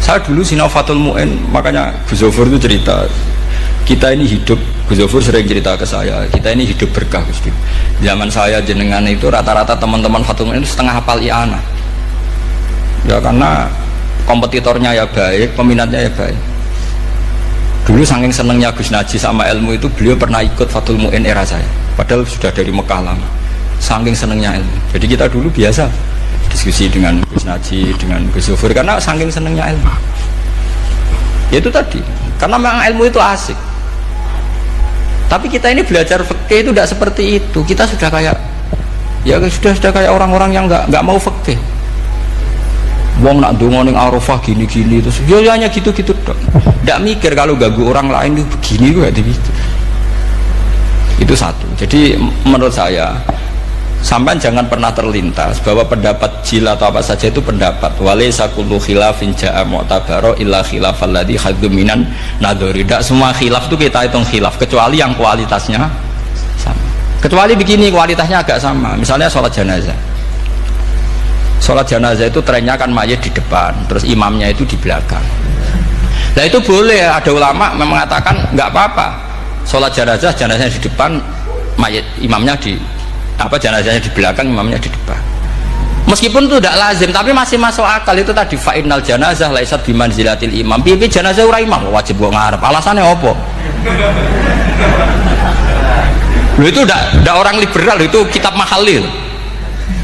Saya dulu sinau Fathul Mu'in, makanya Gus Zofur itu cerita, kita ini hidup, Gus Zofur sering cerita ke saya, kita ini hidup berkah Gus. Zaman saya jenengan itu rata-rata teman-teman Fathul Mu'in itu setengah hafal i'anah. Ya karena kompetitornya ya baik, peminatnya ya baik. Dulu saking senengnya Gus Naji sama ilmu itu, beliau pernah ikut Fathul Mu'in era saya. Padahal sudah dari Mekah lama, saking senengnya ilmu. Jadi kita dulu biasa diskusi dengan Gus Naji, dengan Gus Zofur karena saking senengnya ilmu. Ya itu tadi, karena memang ilmu itu asik. Tapi kita ini belajar fikih itu tidak seperti itu. Kita sudah kayak, ya sudah kayak orang-orang yang nggak mau fikih. Wong nak dongo ning Arafah gini-gini terus, ya hanya gitu-gitu dong. Tidak mikir kalau ganggu orang lain itu begini juga gitu. Itu satu. Jadi menurut saya sampai jangan pernah terlintas bahwa pendapat jil atau apa saja itu pendapat. Walaysa kullu khilafin ja'a mu'tabaro illa khilafal ladzi haddu minan nadhari. Tidak semua khilaf itu kita hitung khilaf kecuali yang kualitasnya sama. Kecuali begini kualitasnya agak sama. Misalnya sholat jenazah. Sholat jenazah itu trennya kan mayit di depan, terus imamnya itu di belakang. Nah itu boleh, ada ulama mengatakan nggak apa-apa. Sholat jenazahnya di depan, mayit imamnya di jenazahnya di belakang, imamnya di depan. Meskipun itu tidak lazim, tapi masih masuk akal. Itu tadi fa'innal janazah laisat bimanzilatil imam. Piye jenazah ora imam wajib kok ngarep. Alasannya apa? Loh itu udah orang liberal, itu kitab Mahalil.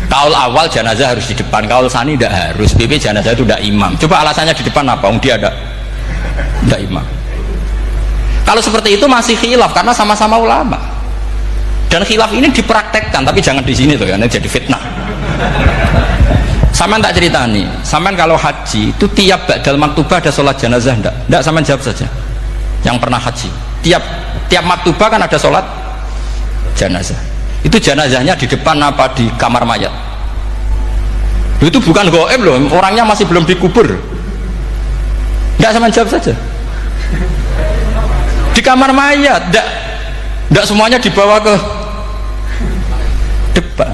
Kaul awal jenazah harus di depan, kaul sani tidak harus. PP jenazah itu tidak imam. Coba alasannya di depan apa? Dia ada tidak imam. Kalau seperti itu masih khilaf karena sama-sama ulama. Dan khilaf ini dipraktekkan, tapi jangan di sini tuh, karena jadi fitnah. Saman tak cerita nih, saman kalau haji itu tiap ba'dal maktubah ada sholat jenazah enggak? Enggak, saman jawab saja. Yang pernah haji, tiap maktubah kan ada sholat jenazah. Itu jenazahnya di depan apa di kamar mayat? Itu bukan goib loh, orangnya masih belum dikubur. Enggak, saman jawab saja. Di kamar mayat, enggak semuanya dibawa ke depan.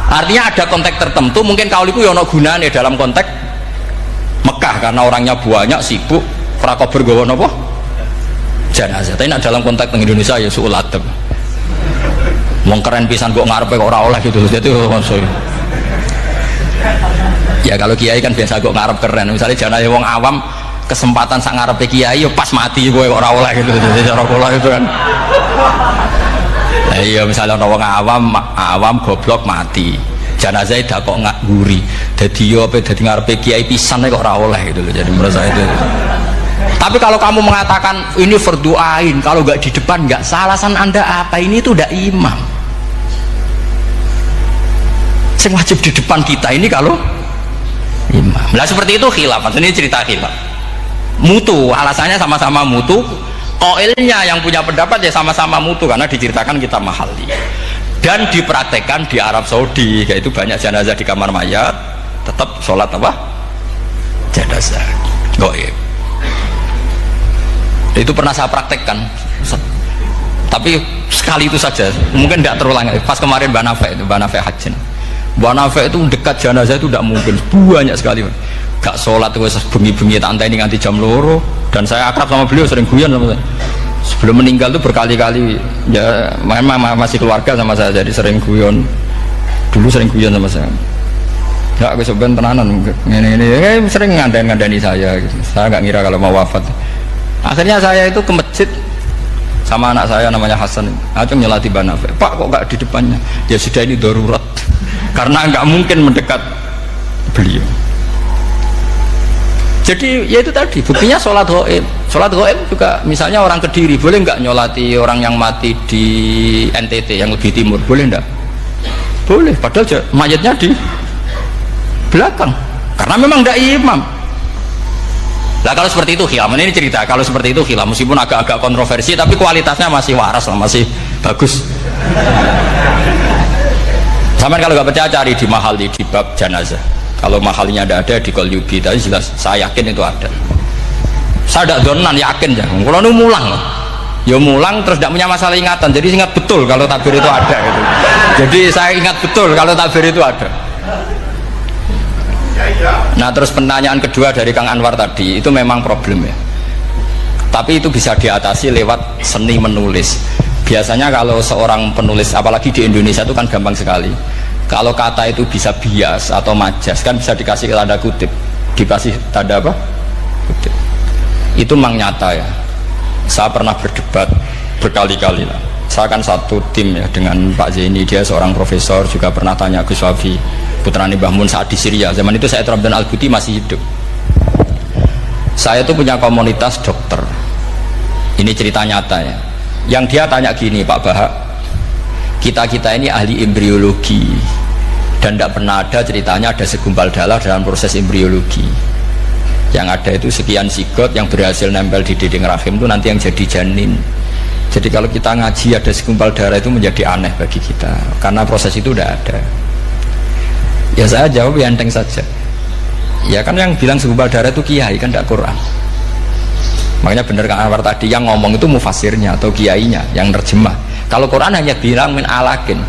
Artinya ada konteks tertentu, mungkin kaul itu yono gunane dalam konteks Mekah karena orangnya banyak, sibuk, prakober gawa napa? Jenazah. Tapi dalam konteks Indonesia ya suul adab. Wong keren pisan kok ngarepe kok ora oleh gitu. Jadi ya kalau kiai kan biasa kok ngarep keren. Misalnya jenazah wong awam kesempatan sak ngarepe kiai ya pas mati kowe kok ora oleh gitu. Jadi cara kula itu kan. Nah, iya misalnya orang awam goblok mati, jenazah dah kok nggak guri, jadi yo apa jadi ngarepe kiai pisan kok ora oleh gitu loh. Jadi menurut saya itu. Tapi kalau kamu mengatakan ini fardu ain, kalau nggak di depan nggak salah, alasan anda apa? Ini tuh udah imam. Yang wajib di depan kita ini kalau imam. Nah seperti itu khilaf. Ini cerita khilaf. Mutu, alasannya sama-sama mutu. Koilnya yang punya pendapat ya sama-sama mutu karena diceritakan kita mahali dan dipraktekkan di Arab Saudi, yaitu banyak jenazah di kamar mayat tetap sholat apa? Jenazah goib. Itu pernah saya praktekkan, tapi sekali itu saja, mungkin tidak terulang. Pas kemarin Mbak Nafe Hajin, Mbak Nafe itu dekat jenazah itu tidak mungkin, banyak sekali. Gak sholat itu bengi-bengi tak anteni nganti jam loro, dan saya akrab sama beliau, sering guyon sama saya. Sebelum meninggal tuh berkali-kali ya memang masih keluarga sama saya, jadi sering guyon. Dulu sering guyon sama saya. Ya aku sebenarnya tenanan ini sering ngandani saya gitu. Saya nggak ngira kalau mau wafat. Akhirnya saya itu ke masjid sama anak saya namanya Hasan. Acung nyelati Banafe. Pak kok nggak di depannya? Ya sudah, ini darurat. Karena nggak mungkin mendekat beliau. Jadi ya itu tadi buktinya sholat goib juga. Misalnya orang Kediri boleh nggak nyolati orang yang mati di NTT yang lebih timur, boleh nggak? Boleh, padahal mayatnya di belakang karena memang tidak imam. Nah kalau seperti itu khilaf, ini cerita kalau seperti itu khilaf, meskipun agak-agak kontroversi tapi kualitasnya masih waras lah, masih bagus. Sampai kalau nggak percaya cari di Mahali di bab jenazah. Kalau mahalnya tidak ada di Qalyubi, tapi jelas saya yakin itu ada. Saya tidak donan, yakin ya. Kalau nu mulang, ya mulang terus tidak punya masalah ingatan. Jadi ingat betul kalau takbir itu ada. Gitu. Jadi saya ingat betul kalau takbir itu ada. Nah terus pertanyaan kedua dari Kang Anwar tadi itu memang problem ya. Tapi itu bisa diatasi lewat seni menulis. Biasanya kalau seorang penulis, apalagi di Indonesia itu kan gampang sekali. Kalau kata itu bisa bias atau majas kan bisa dikasih tanda kutip, dikasih tanda apa? Kutip. Itu memang nyata ya. Saya pernah berdebat berkali-kali lah. Saya kan satu tim ya dengan Pak Zaini, dia seorang profesor, juga pernah tanya Gus Wafi putrani Mbah Mun saat di Syria. Zaman itu saya Abdul Al-Buti masih hidup. Saya itu punya komunitas dokter. Ini cerita nyata ya. Yang dia tanya gini, Pak Bahak, kita ini ahli embriologi dan tidak pernah ada ceritanya ada segumpal darah dalam proses embriologi. Yang ada itu sekian zigot yang berhasil nempel di dinding rahim itu nanti yang jadi janin. Jadi kalau kita ngaji ada segumpal darah itu menjadi aneh bagi kita karena proses itu tidak ada. Ya saya jawab ya enteng saja. Ya kan yang bilang segumpal darah itu kiai kan tidak Quran. Makanya benar Kang Anwar tadi yang ngomong itu mufasirnya atau kiainya yang terjemah. Kalau Quran hanya bilang min alakin,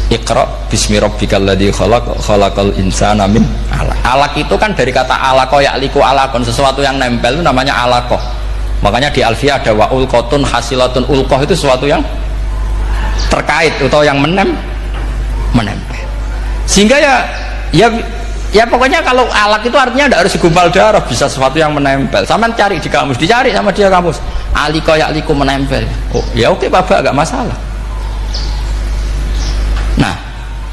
Iqra bismi rabbikal ladzi khalaq khalaqal insana min alaq. Alaq itu kan dari kata alaqo ya'liku alaqon, sesuatu yang nempel itu namanya alaqoh. Makanya di Alfiyah ada wa ulqatun hasilatun, ulqoh itu sesuatu yang terkait atau yang menempel. Sehingga ya pokoknya kalau alaq itu artinya tidak harus segumpal darah, bisa sesuatu yang menempel. Sama cari di kamus, dicari sama dia kamus. Aliko ya'liku menempel. Oh ya oke Bapak, gak masalah. Nah,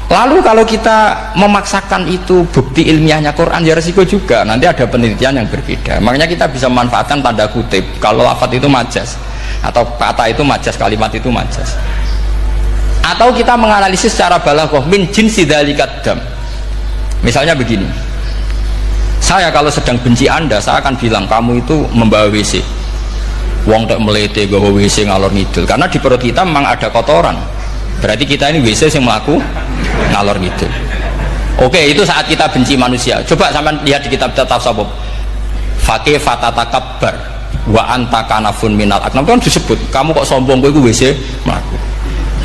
lalu kalau kita memaksakan itu bukti ilmiahnya Quran, ya resiko juga nanti ada penelitian yang berbeda. Makanya kita bisa memanfaatkan tanda kutip kalau lafaz itu majas atau kata itu majas, kalimat itu majas. Atau kita menganalisis secara balaghah min jinsi dzalikat dam. Misalnya begini, saya kalau sedang benci Anda, saya akan bilang kamu itu membawa WC. Wong tak melete gawa WC ngalor ngidul, karena di perut kita memang ada kotoran. Berarti kita ini WC yang melaku ngalor ngidul. Oke, itu saat kita benci manusia. Coba sampean lihat di kitab tasawuf. Faqih fatatakabbar wa anta kanafun minal aknam, kan disebut kamu kok sombong, kowe iku WC melaku.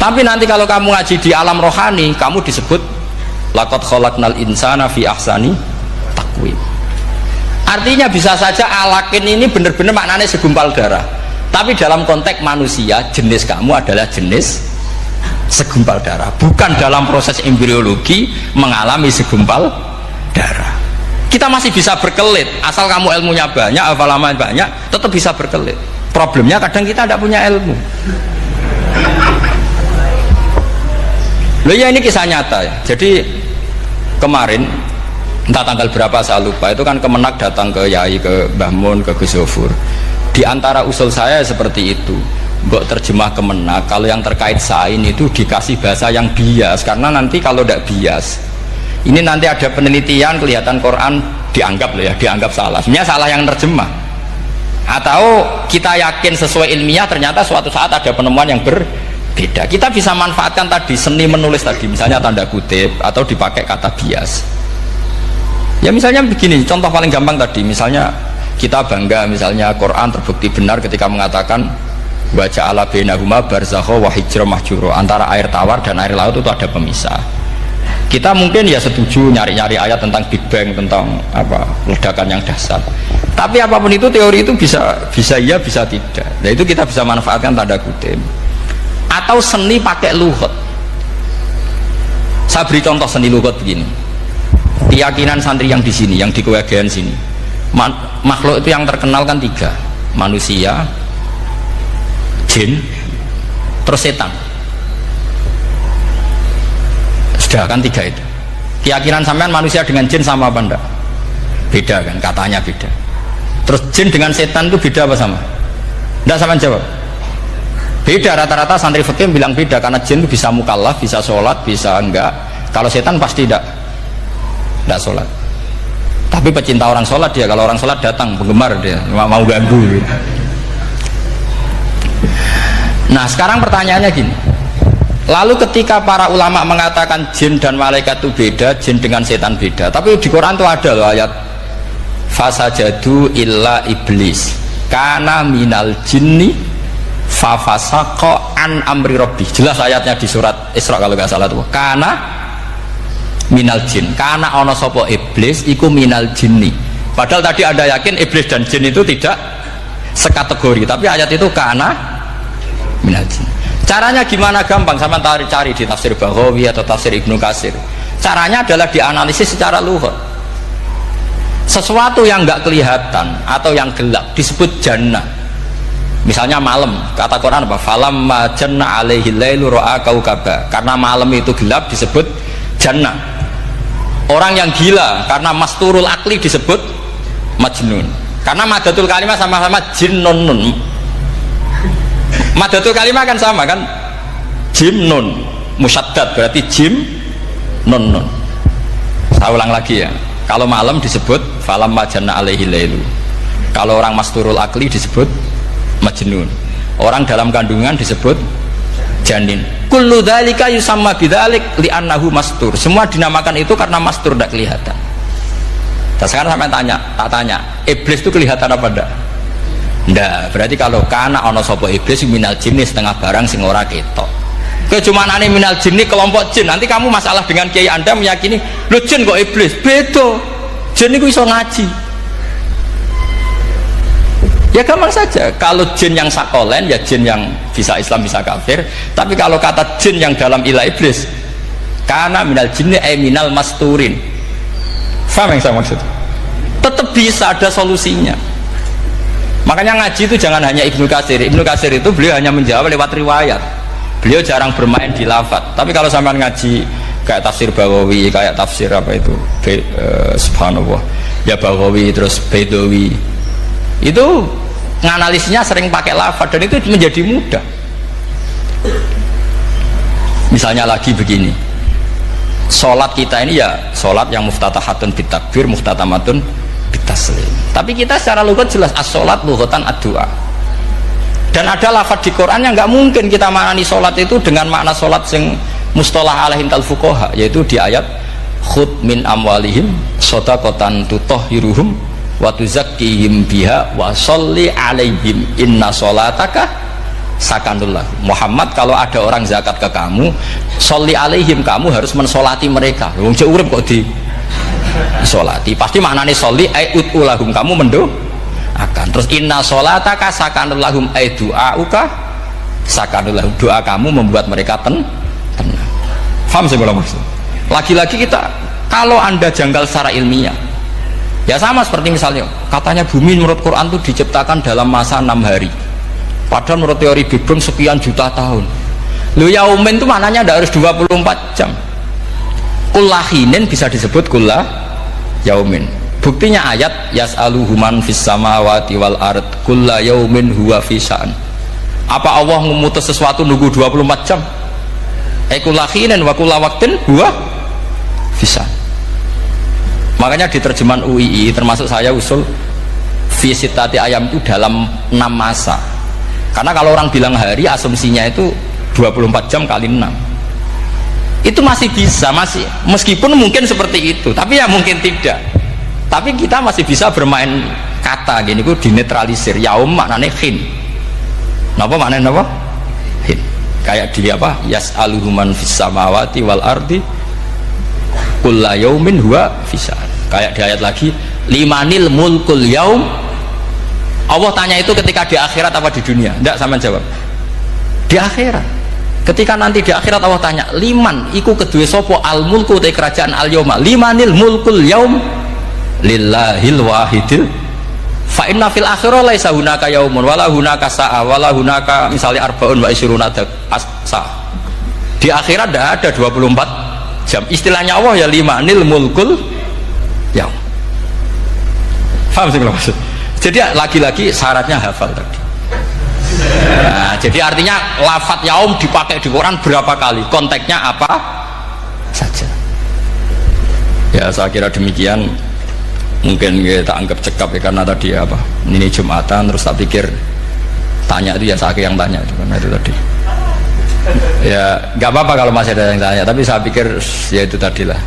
Tapi nanti kalau kamu ngaji di alam rohani, kamu disebut laqad khalaqnal insana fi ahsani taqwim. Artinya bisa saja alakin ini benar-benar maknanya segumpal darah, tapi dalam konteks manusia jenis kamu adalah jenis segumpal darah, bukan dalam proses embriologi mengalami segumpal darah. Kita masih bisa berkelit, asal kamu ilmunya banyak, hafalannya banyak, tetap bisa berkelit. Problemnya kadang kita tidak punya ilmu. Loh ya, ini kisah nyata ya. Jadi kemarin entah tanggal berapa saya lupa, itu kan Kemenak datang ke Yai, ke Mbah Mun, ke Gus Zofur. Di antara usul saya seperti itu, mbok terjemah Kemenak kalau yang terkait sain itu dikasih bahasa yang bias, karena nanti kalau tidak bias ini nanti ada penelitian kelihatan Quran dianggap loh ya, dianggap salah, sebenarnya salah yang terjemah, atau kita yakin sesuai ilmiah ternyata suatu saat ada penemuan yang berbeda. Kita bisa manfaatkan tadi seni menulis tadi, misalnya tanda kutip atau dipakai kata bias. Ya misalnya begini, contoh paling gampang tadi, misalnya kita bangga misalnya Quran terbukti benar ketika mengatakan baca ala bainahuma barzakha wa hijra mahjura, antara air tawar dan air laut itu ada pemisah. Kita mungkin ya setuju nyari-nyari ayat tentang Big Bang, tentang apa ledakan yang dahsyat. Tapi apapun itu teori itu bisa iya bisa tidak. Nah itu kita bisa manfaatkan tanda kutip. Atau seni pakai lughat. Saya beri contoh seni lughat begini. Keyakinan santri yang di sini, yang di kewagian sini, makhluk itu yang terkenal kan 3, manusia, jin, terus setan. Sudah kan 3 itu. Keyakinan sampean manusia dengan jin sama apa enggak? Beda kan, katanya beda. Terus jin dengan setan itu beda apa sama? Enggak, sampean jawab. Beda, rata-rata santri fikih bilang beda, karena jin itu bisa mukallaf, bisa sholat, bisa enggak. Kalau setan pasti tidak sholat. Tapi pecinta orang sholat dia, kalau orang sholat datang penggemar dia, mau ganggu. Nah sekarang pertanyaannya gini, lalu ketika para ulama mengatakan jin dan malaikat itu beda, jin dengan setan beda, tapi di Quran itu ada loh ayat fasajadu illa iblis kana minal jinni fafasaqa an amri rabbi. Jelas ayatnya di surat Isra kalau nggak salah tuh, kana minal jin, karena ono sopo iblis iku minal jinni. Padahal tadi ada yakin iblis dan jin itu tidak sekategori, tapi ayat itu karena minal jin. Caranya gimana? Gampang, sama cari di tafsir Baghawi atau tafsir Ibnu Katsir. Caranya adalah dianalisis secara lughat. Sesuatu yang nggak kelihatan atau yang gelap disebut jannah. Misalnya malam, kata Quran apa? Falamma janna alaihi lailu ra'a kaukaba. Karena malam itu gelap disebut jannah. Orang yang gila karena masturul akli disebut majnun. Karena madatul kalimah sama-sama jinnun. Madatul kalimah kan sama kan? Jimnun musyaddad berarti jim nun. Saya ulang lagi ya. Kalau malam disebut falamma janna alaihi lailu. Kalau orang masturul akli disebut majnun. Orang dalam kandungan disebut janin. Kullu dzalika yusamma bidzalik li'annahu mastur. Semua dinamakan itu karena mastur, tidak kelihatan. Dan sekarang sampai tak tanya, iblis itu kelihatan apa enggak? Enggak. Berarti kalau kana ana sapa iblis minal jinni setengah barang sing ora ketok. Kecumanane minal jinni kelompok jin. Nanti kamu masalah dengan kiai Anda meyakini, "Lho jin kok iblis?" Beda. Jin iku iso ngaji. Ya gampang saja, kalau jin yang sakolen ya jin yang bisa Islam bisa kafir. Tapi kalau kata jin yang dalam ilah iblis, karena minal jinni minal masturin, paham yang saya maksud? Tetap bisa ada solusinya. Makanya ngaji itu jangan hanya Ibnu Katsir. Ibnu Katsir itu beliau hanya menjawab lewat riwayat. Beliau jarang bermain di lafadz. Tapi kalau sampean ngaji kayak tafsir Baghawi, kayak tafsir apa itu, subhanallah, ya Baghawi terus Bedawi, itu nganalisnya sering pakai lafadz dan itu menjadi mudah. Misalnya lagi begini, sholat kita ini ya sholat yang muftatahatun bitakbir, muftatamatun bitaslim. Tapi kita secara lughat jelas as-sholat lughatan ad-du'a. Dan ada lafadz di Quran yang nggak mungkin kita maknani sholat itu dengan makna sholat yang mustalah alaihim tal fuqaha, yaitu di ayat khud min amwalihim shadaqatan tutahhiruhum wa tuzakkihim biha wa sholli alaihim inna sholataka sakanul lahum. Muhammad, kalau ada orang zakat ke kamu, sholli alaihim, kamu harus mensolati mereka. Wong cek urip kok di solati, pasti maknane sholli ai utulahum, kamu akan terus inna sholataka sakanul lahum ay du'auka sakanul lahum, doa kamu membuat mereka tenang. Paham saya kalau maksud? Lagi-lagi kita, kalau anda janggal secara ilmiah ya sama seperti misalnya katanya bumi menurut Quran itu diciptakan dalam masa 6 hari, padahal menurut teori Big Bang sekian juta tahun. Lu yaumin itu maknanya tidak harus 24 jam. Kullahinin bisa disebut kullah yaumin. Buktinya ayat yas'aluhu man fis samawati wal ard kulla yaumin huwa fi sya'an. Apa Allah memutus sesuatu nunggu 24 jam? Kullahinin wa kulla waqtin huwa fi sya'an. Makanya di terjemahan UII termasuk saya usul fi sittati ayam itu dalam 6 masa. Karena kalau orang bilang hari asumsinya itu 24 jam kali 6. Itu masih bisa, masih meskipun mungkin seperti itu, tapi ya mungkin tidak. Tapi kita masih bisa bermain kata gini, ku dinetralisir. Yaum maknanya khin. Napa maknanya napa? Khin. Kayak di apa? Yas'aluhu man fis samawati wal ardi kulla yaumin huwa fisa. Kayak di ayat lagi, limanil mulkul yaum. Allah tanya itu ketika di akhirat apa di dunia? Tidak, sama jawab. Di akhirat. Ketika nanti di akhirat Allah tanya, liman iku kedua sopo al mulku te kerajaan al yauma. Limanil mulkul yaum lillahil wahidil fa inna fil akhirah laisa hunaka yaumun wala hunaka sa'a wala hunaka misalnya arbaun wa isyruna sa'. Di akhirat tidak ada 24 jam. Istilahnya Allah ya limanil mulkul yaum. Paham sih kalau maksud? Jadi lagi-lagi syaratnya hafal tadi. Nah, jadi artinya lafadz yaum dipakai di Quran berapa kali? Konteksnya apa saja? Ya saya kira demikian. Mungkin kita anggap cekap ya, karena tadi apa ini Jumatan terus tak pikir tanya itu ya saya yang tanya itu karena itu tadi ya nggak apa-apa kalau masih ada yang tanya, tapi saya pikir ya itu tadilah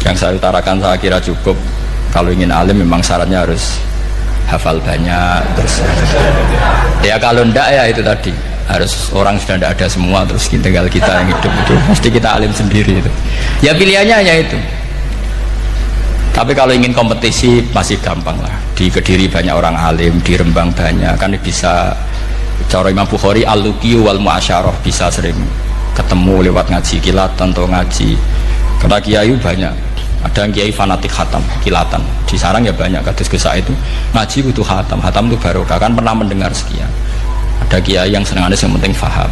yang saya utarakan. Saya kira cukup. Kalau ingin alim memang syaratnya harus hafal banyak, terus ya kalau ndak ya itu tadi harus orang sudah tidak ada semua, terus tinggal kita yang hidup, itu pasti kita alim sendiri itu ya, pilihannya hanya itu. Tapi kalau ingin kompetisi masih gampang lah. Di Kediri banyak orang alim, di Rembang banyak, kan bisa. Cara Imam Bukhari al-luqiyu wal mu'asyarah, bisa sering ketemu lewat ngaji kilatan atau ngaji. Karena kiai banyak, ada yang kiai fanatik khatam kilatan di sarang ya banyak. Kados Gus itu ngaji butuh khatam, khatam itu barokah, kan pernah mendengar sekian. Ada kiai yang senang yang penting faham,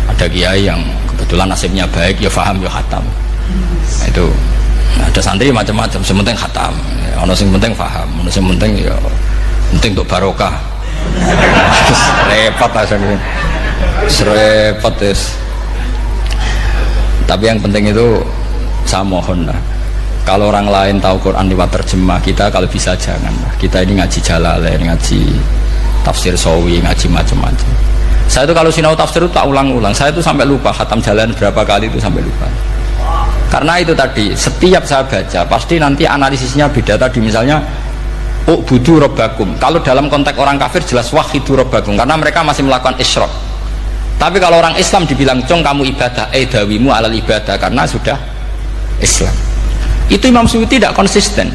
ada kiai yang kebetulan nasibnya baik ya faham ya khatam. Nah, itu ada santri macam-macam, sementing khatam, ono sing penting faham, ono sing penting ya penting untuk barokah. Repot asane. Repot es. Tapi yang penting itu saya mohon lah, kalau orang lain tahu Quran lewat terjemah, kita kalau bisa jangan lah. Kita ini ngaji Jalalain, ngaji tafsir Sawi, ngaji macam-macam. Saya itu kalau sinau tafsir itu tak ulang-ulang. Saya itu sampai lupa khatam Jalalain berapa kali, itu sampai lupa. Karena itu tadi, setiap saya baca pasti nanti analisisnya beda. Tadi misalnya u'budu rabbakum, kalau dalam konteks orang kafir jelas wahidu rabbakum, karena mereka masih melakukan isyrak. Tapi kalau orang Islam dibilang cong kamu ibadah, dawimu alal ibadah, karena sudah Islam. Itu Imam Suyuti tidak konsisten.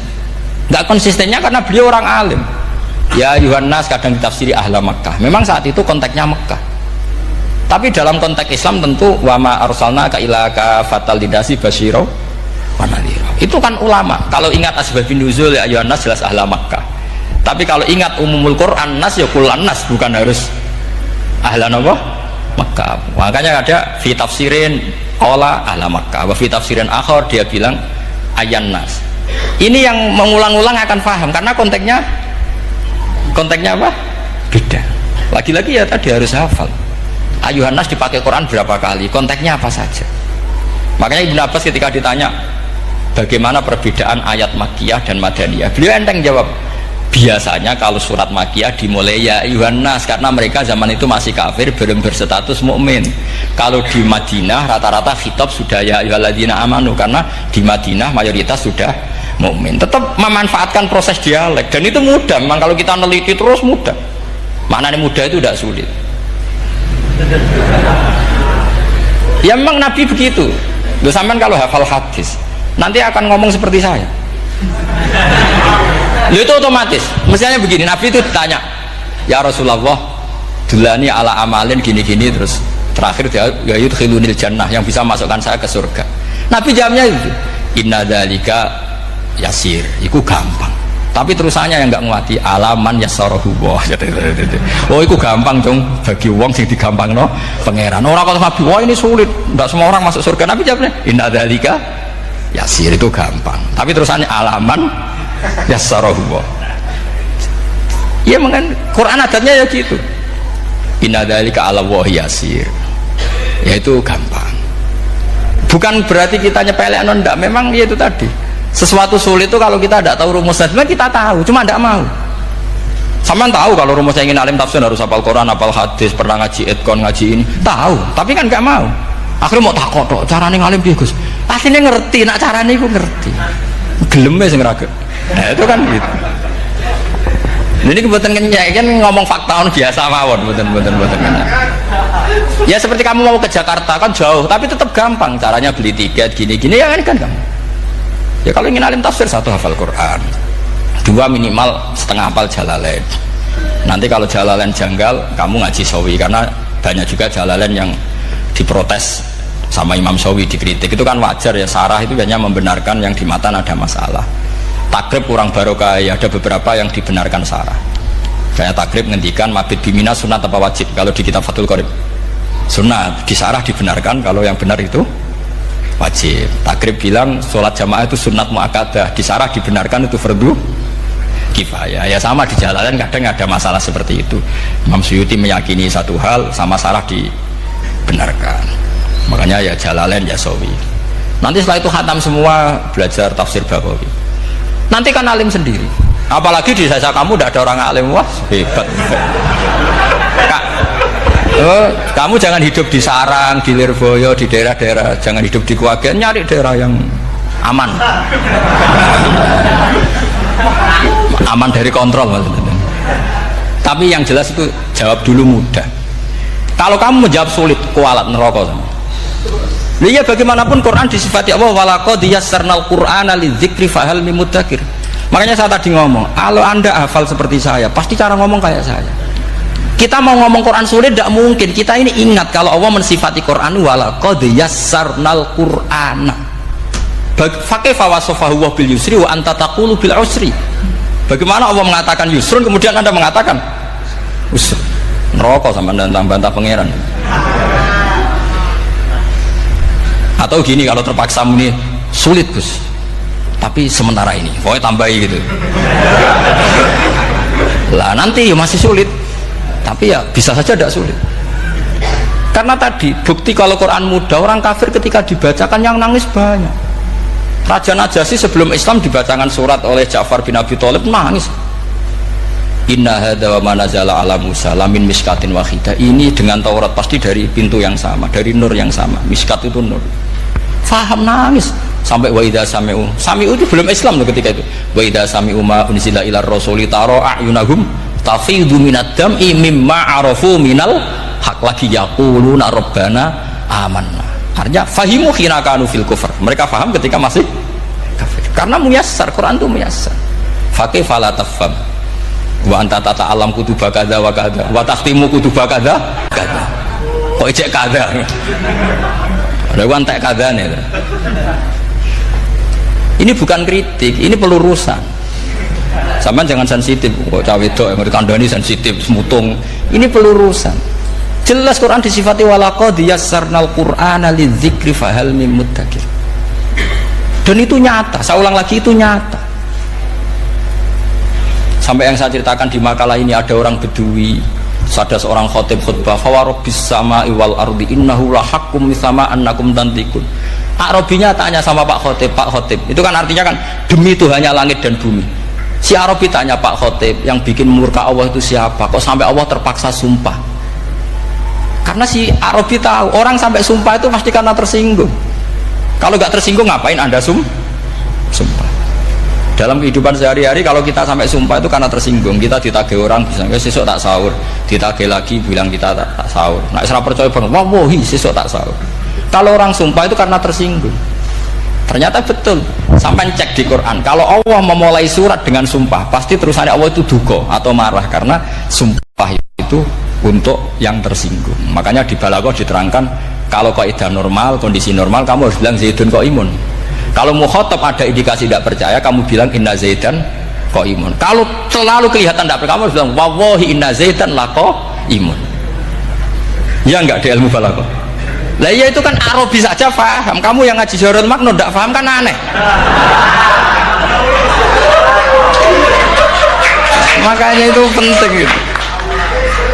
Tidak konsistennya karena beliau orang alim. Ya Yohanes kadang ditafsiri ahla Makkah, memang saat itu konteksnya Makkah. Tapi dalam konteks Islam tentu wama arsalnaka illa kafatal lidasi basyira wa nadhira. Itu kan ulama. Kalau ingat asbabun nuzul ya ayuhan nas jelas ahla Makkah. Tapi kalau ingat umumul Quran nas ya kullan nas, bukan harus ahla napa Mekah. Makanya ada fi tafsirin qala ahla Makkah, wa fi tafsirin akhar dia bilang ayyan nas. Ini yang mengulang-ulang akan paham karena konteksnya apa? Beda. Lagi-lagi ya tadi harus hafal. Ayuhan nas dipakai Quran berapa kali? Konteksnya apa saja? Makanya Ibnu Abbas ketika ditanya bagaimana perbedaan ayat Makkiyah dan Madaniyah, beliau enteng jawab, biasanya kalau surat Makkiyah dimulai ya ayuhan nas karena mereka zaman itu masih kafir, belum berstatus mukmin. Kalau di Madinah rata-rata khitab sudah ya ayyuhalladzina amanu karena di Madinah mayoritas sudah mukmin. Tetap memanfaatkan proses dialek dan itu mudah. Memang kalau kita neliti terus mudah. Maknanya mudah itu tidak sulit. Ya memang Nabi begitu. Loh, sampean kalau hafal hadis nanti akan ngomong seperti saya. Loh, itu otomatis. Misalnya begini, Nabi itu ditanya, ya Rasulullah, dulani ala amalin gini-gini, terus terakhir dia ya yudkhilunil jannah, yang bisa masukkan saya ke surga. Nabi jawabnya itu, inna dzalika yasir, itu gampang. Tapi terusannya yang nggak nguati alaman yassarahu wah. Oh itu gampang dong bagi wong sing digampangno pangeran. Orang kalau Nabi wah ini sulit, nggak semua orang masuk surga. Nabi jawabnya inna dzalika yasir, itu gampang. Tapi terusannya alaman yassarahu wah. Ya mengen Quran adatnya ya gitu. Inna dzalika ala wah yasir. Ya itu gampang. Bukan berarti kita nyepelek ndak, memang ya itu tadi. Sesuatu sulit itu kalau kita tidak tahu rumusnya, sebenarnya kita tahu, cuma tidak mau. Sama tahu kalau rumusnya ingin alim tafsir harus hafal Quran, hafal hadis, pernah ngaji etkon, ngaji ini, tahu, tapi kan nggak mau. Akhirnya mau takut, caranya ngalim bagus. Aslinya ngerti, nak caranya itu ngerti. Gelemnya sing raga. Nah itu kan gitu. Ini kebetulan kan ngomong fakta biasa mawon, betul. Ya seperti kamu mau ke Jakarta kan jauh, tapi tetap gampang. Caranya beli tiket gini-gini ya kan gampang. Ya kalau ingin alim tafsir, satu hafal Quran, dua minimal setengah hafal Jalalain. Nanti kalau Jalalain janggal, kamu ngaji Sawi, karena banyak juga Jalalain yang diprotes sama Imam Sawi, dikritik. Itu kan wajar ya, sarah itu hanya membenarkan yang di matan ada masalah. Takrib kurang barokah, ya ada beberapa yang dibenarkan sarah. Kayak takrib ngendikan mabit bimina sunat apa wajib. Kalau di kitab Fathul Qorib sunat, di sarah dibenarkan, kalau yang benar itu wajib. Takrib bilang sholat jamaah itu sunat muakkadah, di sarah dibenarkan itu fardu kifayah. Ya sama di Jalalain kadang ada masalah seperti itu. Imam Suyuti meyakini satu hal, sama sarah dibenarkan. Makanya ya Jalalain ya Sawi. Nanti setelah itu khatam semua, belajar tafsir Baghawi. Nanti kan alim sendiri. Apalagi di desa kamu tidak ada orang alim, wah hebat. Kamu jangan hidup di sarang, di Lirboyo, di daerah-daerah, jangan hidup di Kuwagen, nyari daerah yang aman, aman dari kontrol maksudnya. Tapi yang jelas itu jawab dulu mudah. Kalau kamu menjawab sulit, kualat neraka sama. Iya bagaimanapun Quran disifati Allah walaqad yassarnal Qur'ana lidzikri fahal mim mudzakir. Makanya saya tadi ngomong, kalau Anda hafal seperti saya, pasti cara ngomong kayak saya. Kita mau ngomong Quran sulit tidak mungkin. Kita ini ingat kalau Allah mensifati Quran walaqad yassarnal Qur'ana. Fakaifa wasafahu wa bil yusri wa anta taqulu bil usri. Bagaimana Allah mengatakan yusrun kemudian Anda mengatakan usr. Neraka sama bantah pangeran. Atau gini, kalau terpaksa muni sulit Gus, tapi sementara ini pokoknya tambahi gitu lah, nanti ya masih sulit, tapi ya bisa saja tidak sulit. Karena tadi bukti kalau Quran mudah, orang kafir ketika dibacakan yang nangis banyak. Raja Najasyi sebelum Islam dibacakan surat oleh Ja'far bin Abi Thalib nangis. Inna hadza wa ma nazala ala Musa lamin miskatin wahidah. Ini dengan Taurat pasti dari pintu yang sama, dari nur yang sama. Miskat itu nur. Faham nangis sampai wa idza sami'u. Sami'u itu belum Islam loh ketika itu. Wa idza sami'u ma unzila ila rasuli tara a'yunahum tafidu minad dam'i mimma arafu minal haq, lagi yaquluna rabbana amanna. Artinya fahimu khina kanu fil kufr. Mereka faham ketika masih kafir. Karena muyassar, Quran itu muyassar. Faqih fala tafham. Wa anta tata'alam kutuba kadza wa kadza wa takhtimu kutuba kadza kadza. Kok ijek kadza. Ada wantek kadane. Ini bukan kritik, ini pelurusan. Sampeyan jangan sensitif, kok cawe wedok yang ditandani sensitif, semutung. Ini pelurusan. Jelas Quran disifati walaqad yassarnal Qur'ana lidzikri fahal mim muddakir. Dan itu nyata, saya ulang lagi, itu nyata. Sampai yang saya ceritakan di makalah ini, ada orang Bedui, ada seorang khotib khutbah, fawarabbis sama'i wal ardi innahu lahaqqum misama annakum tantikun. Arabinya tanya sama Pak Khotib, itu kan artinya kan demi Tuhannya langit dan bumi. Si Arabi tanya Pak Khotib, yang bikin murka Allah itu siapa? Kok sampai Allah terpaksa sumpah? Karena si Arabi tahu orang sampai sumpah itu pasti karena tersinggung. Kalau nggak tersinggung ngapain Anda sumpah? Dalam kehidupan sehari-hari kalau kita sampai sumpah itu karena tersinggung. Kita ditagih orang bisa sesuk tak sahur, ditagih lagi bilang kita tak sahur. Nah, serap percaya banget, wallahi sesuk tak sahur. Kalau orang sumpah itu karena tersinggung. Ternyata betul. Sampai cek di Quran, kalau Allah memulai surat dengan sumpah, pasti terusannya Allah itu duka atau marah, karena sumpah itu untuk yang tersinggung. Makanya di Balaghah diterangkan, kalau kaidah normal, kondisi normal, kamu harus bilang Zaidun qaimun. Kalau mukhatab ada indikasi tidak percaya, kamu bilang inna Zaidan qaimun. Kalau selalu kelihatan tidak percaya, kamu harus bilang wallahi inna Zaidan laqaimun. Ya enggak di ilmu Balaghah. Lah iya itu kan Arabi saja paham. Kamu yang ngaji Jahrul Makno tidak paham kan aneh. Makanya itu penting gitu.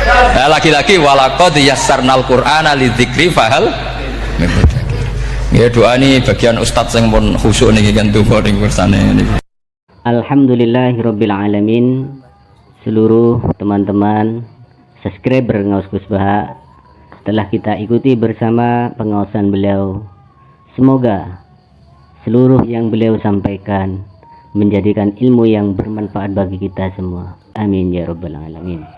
Nah, lagi-lagi walaqad yassarnal Qur'ana lidzikri fahal mim muddakir. Ya doa ini bagian ustaz yang pun khusyuk niki kan donga ning kursane niki. Alhamdulillahirabbil alamin. Seluruh teman-teman subscriber Ngaus Gus Baha telah kita ikuti bersama pengawasan beliau. Semoga seluruh yang beliau sampaikan menjadikan ilmu yang bermanfaat bagi kita semua. Amin ya rabbal alamin.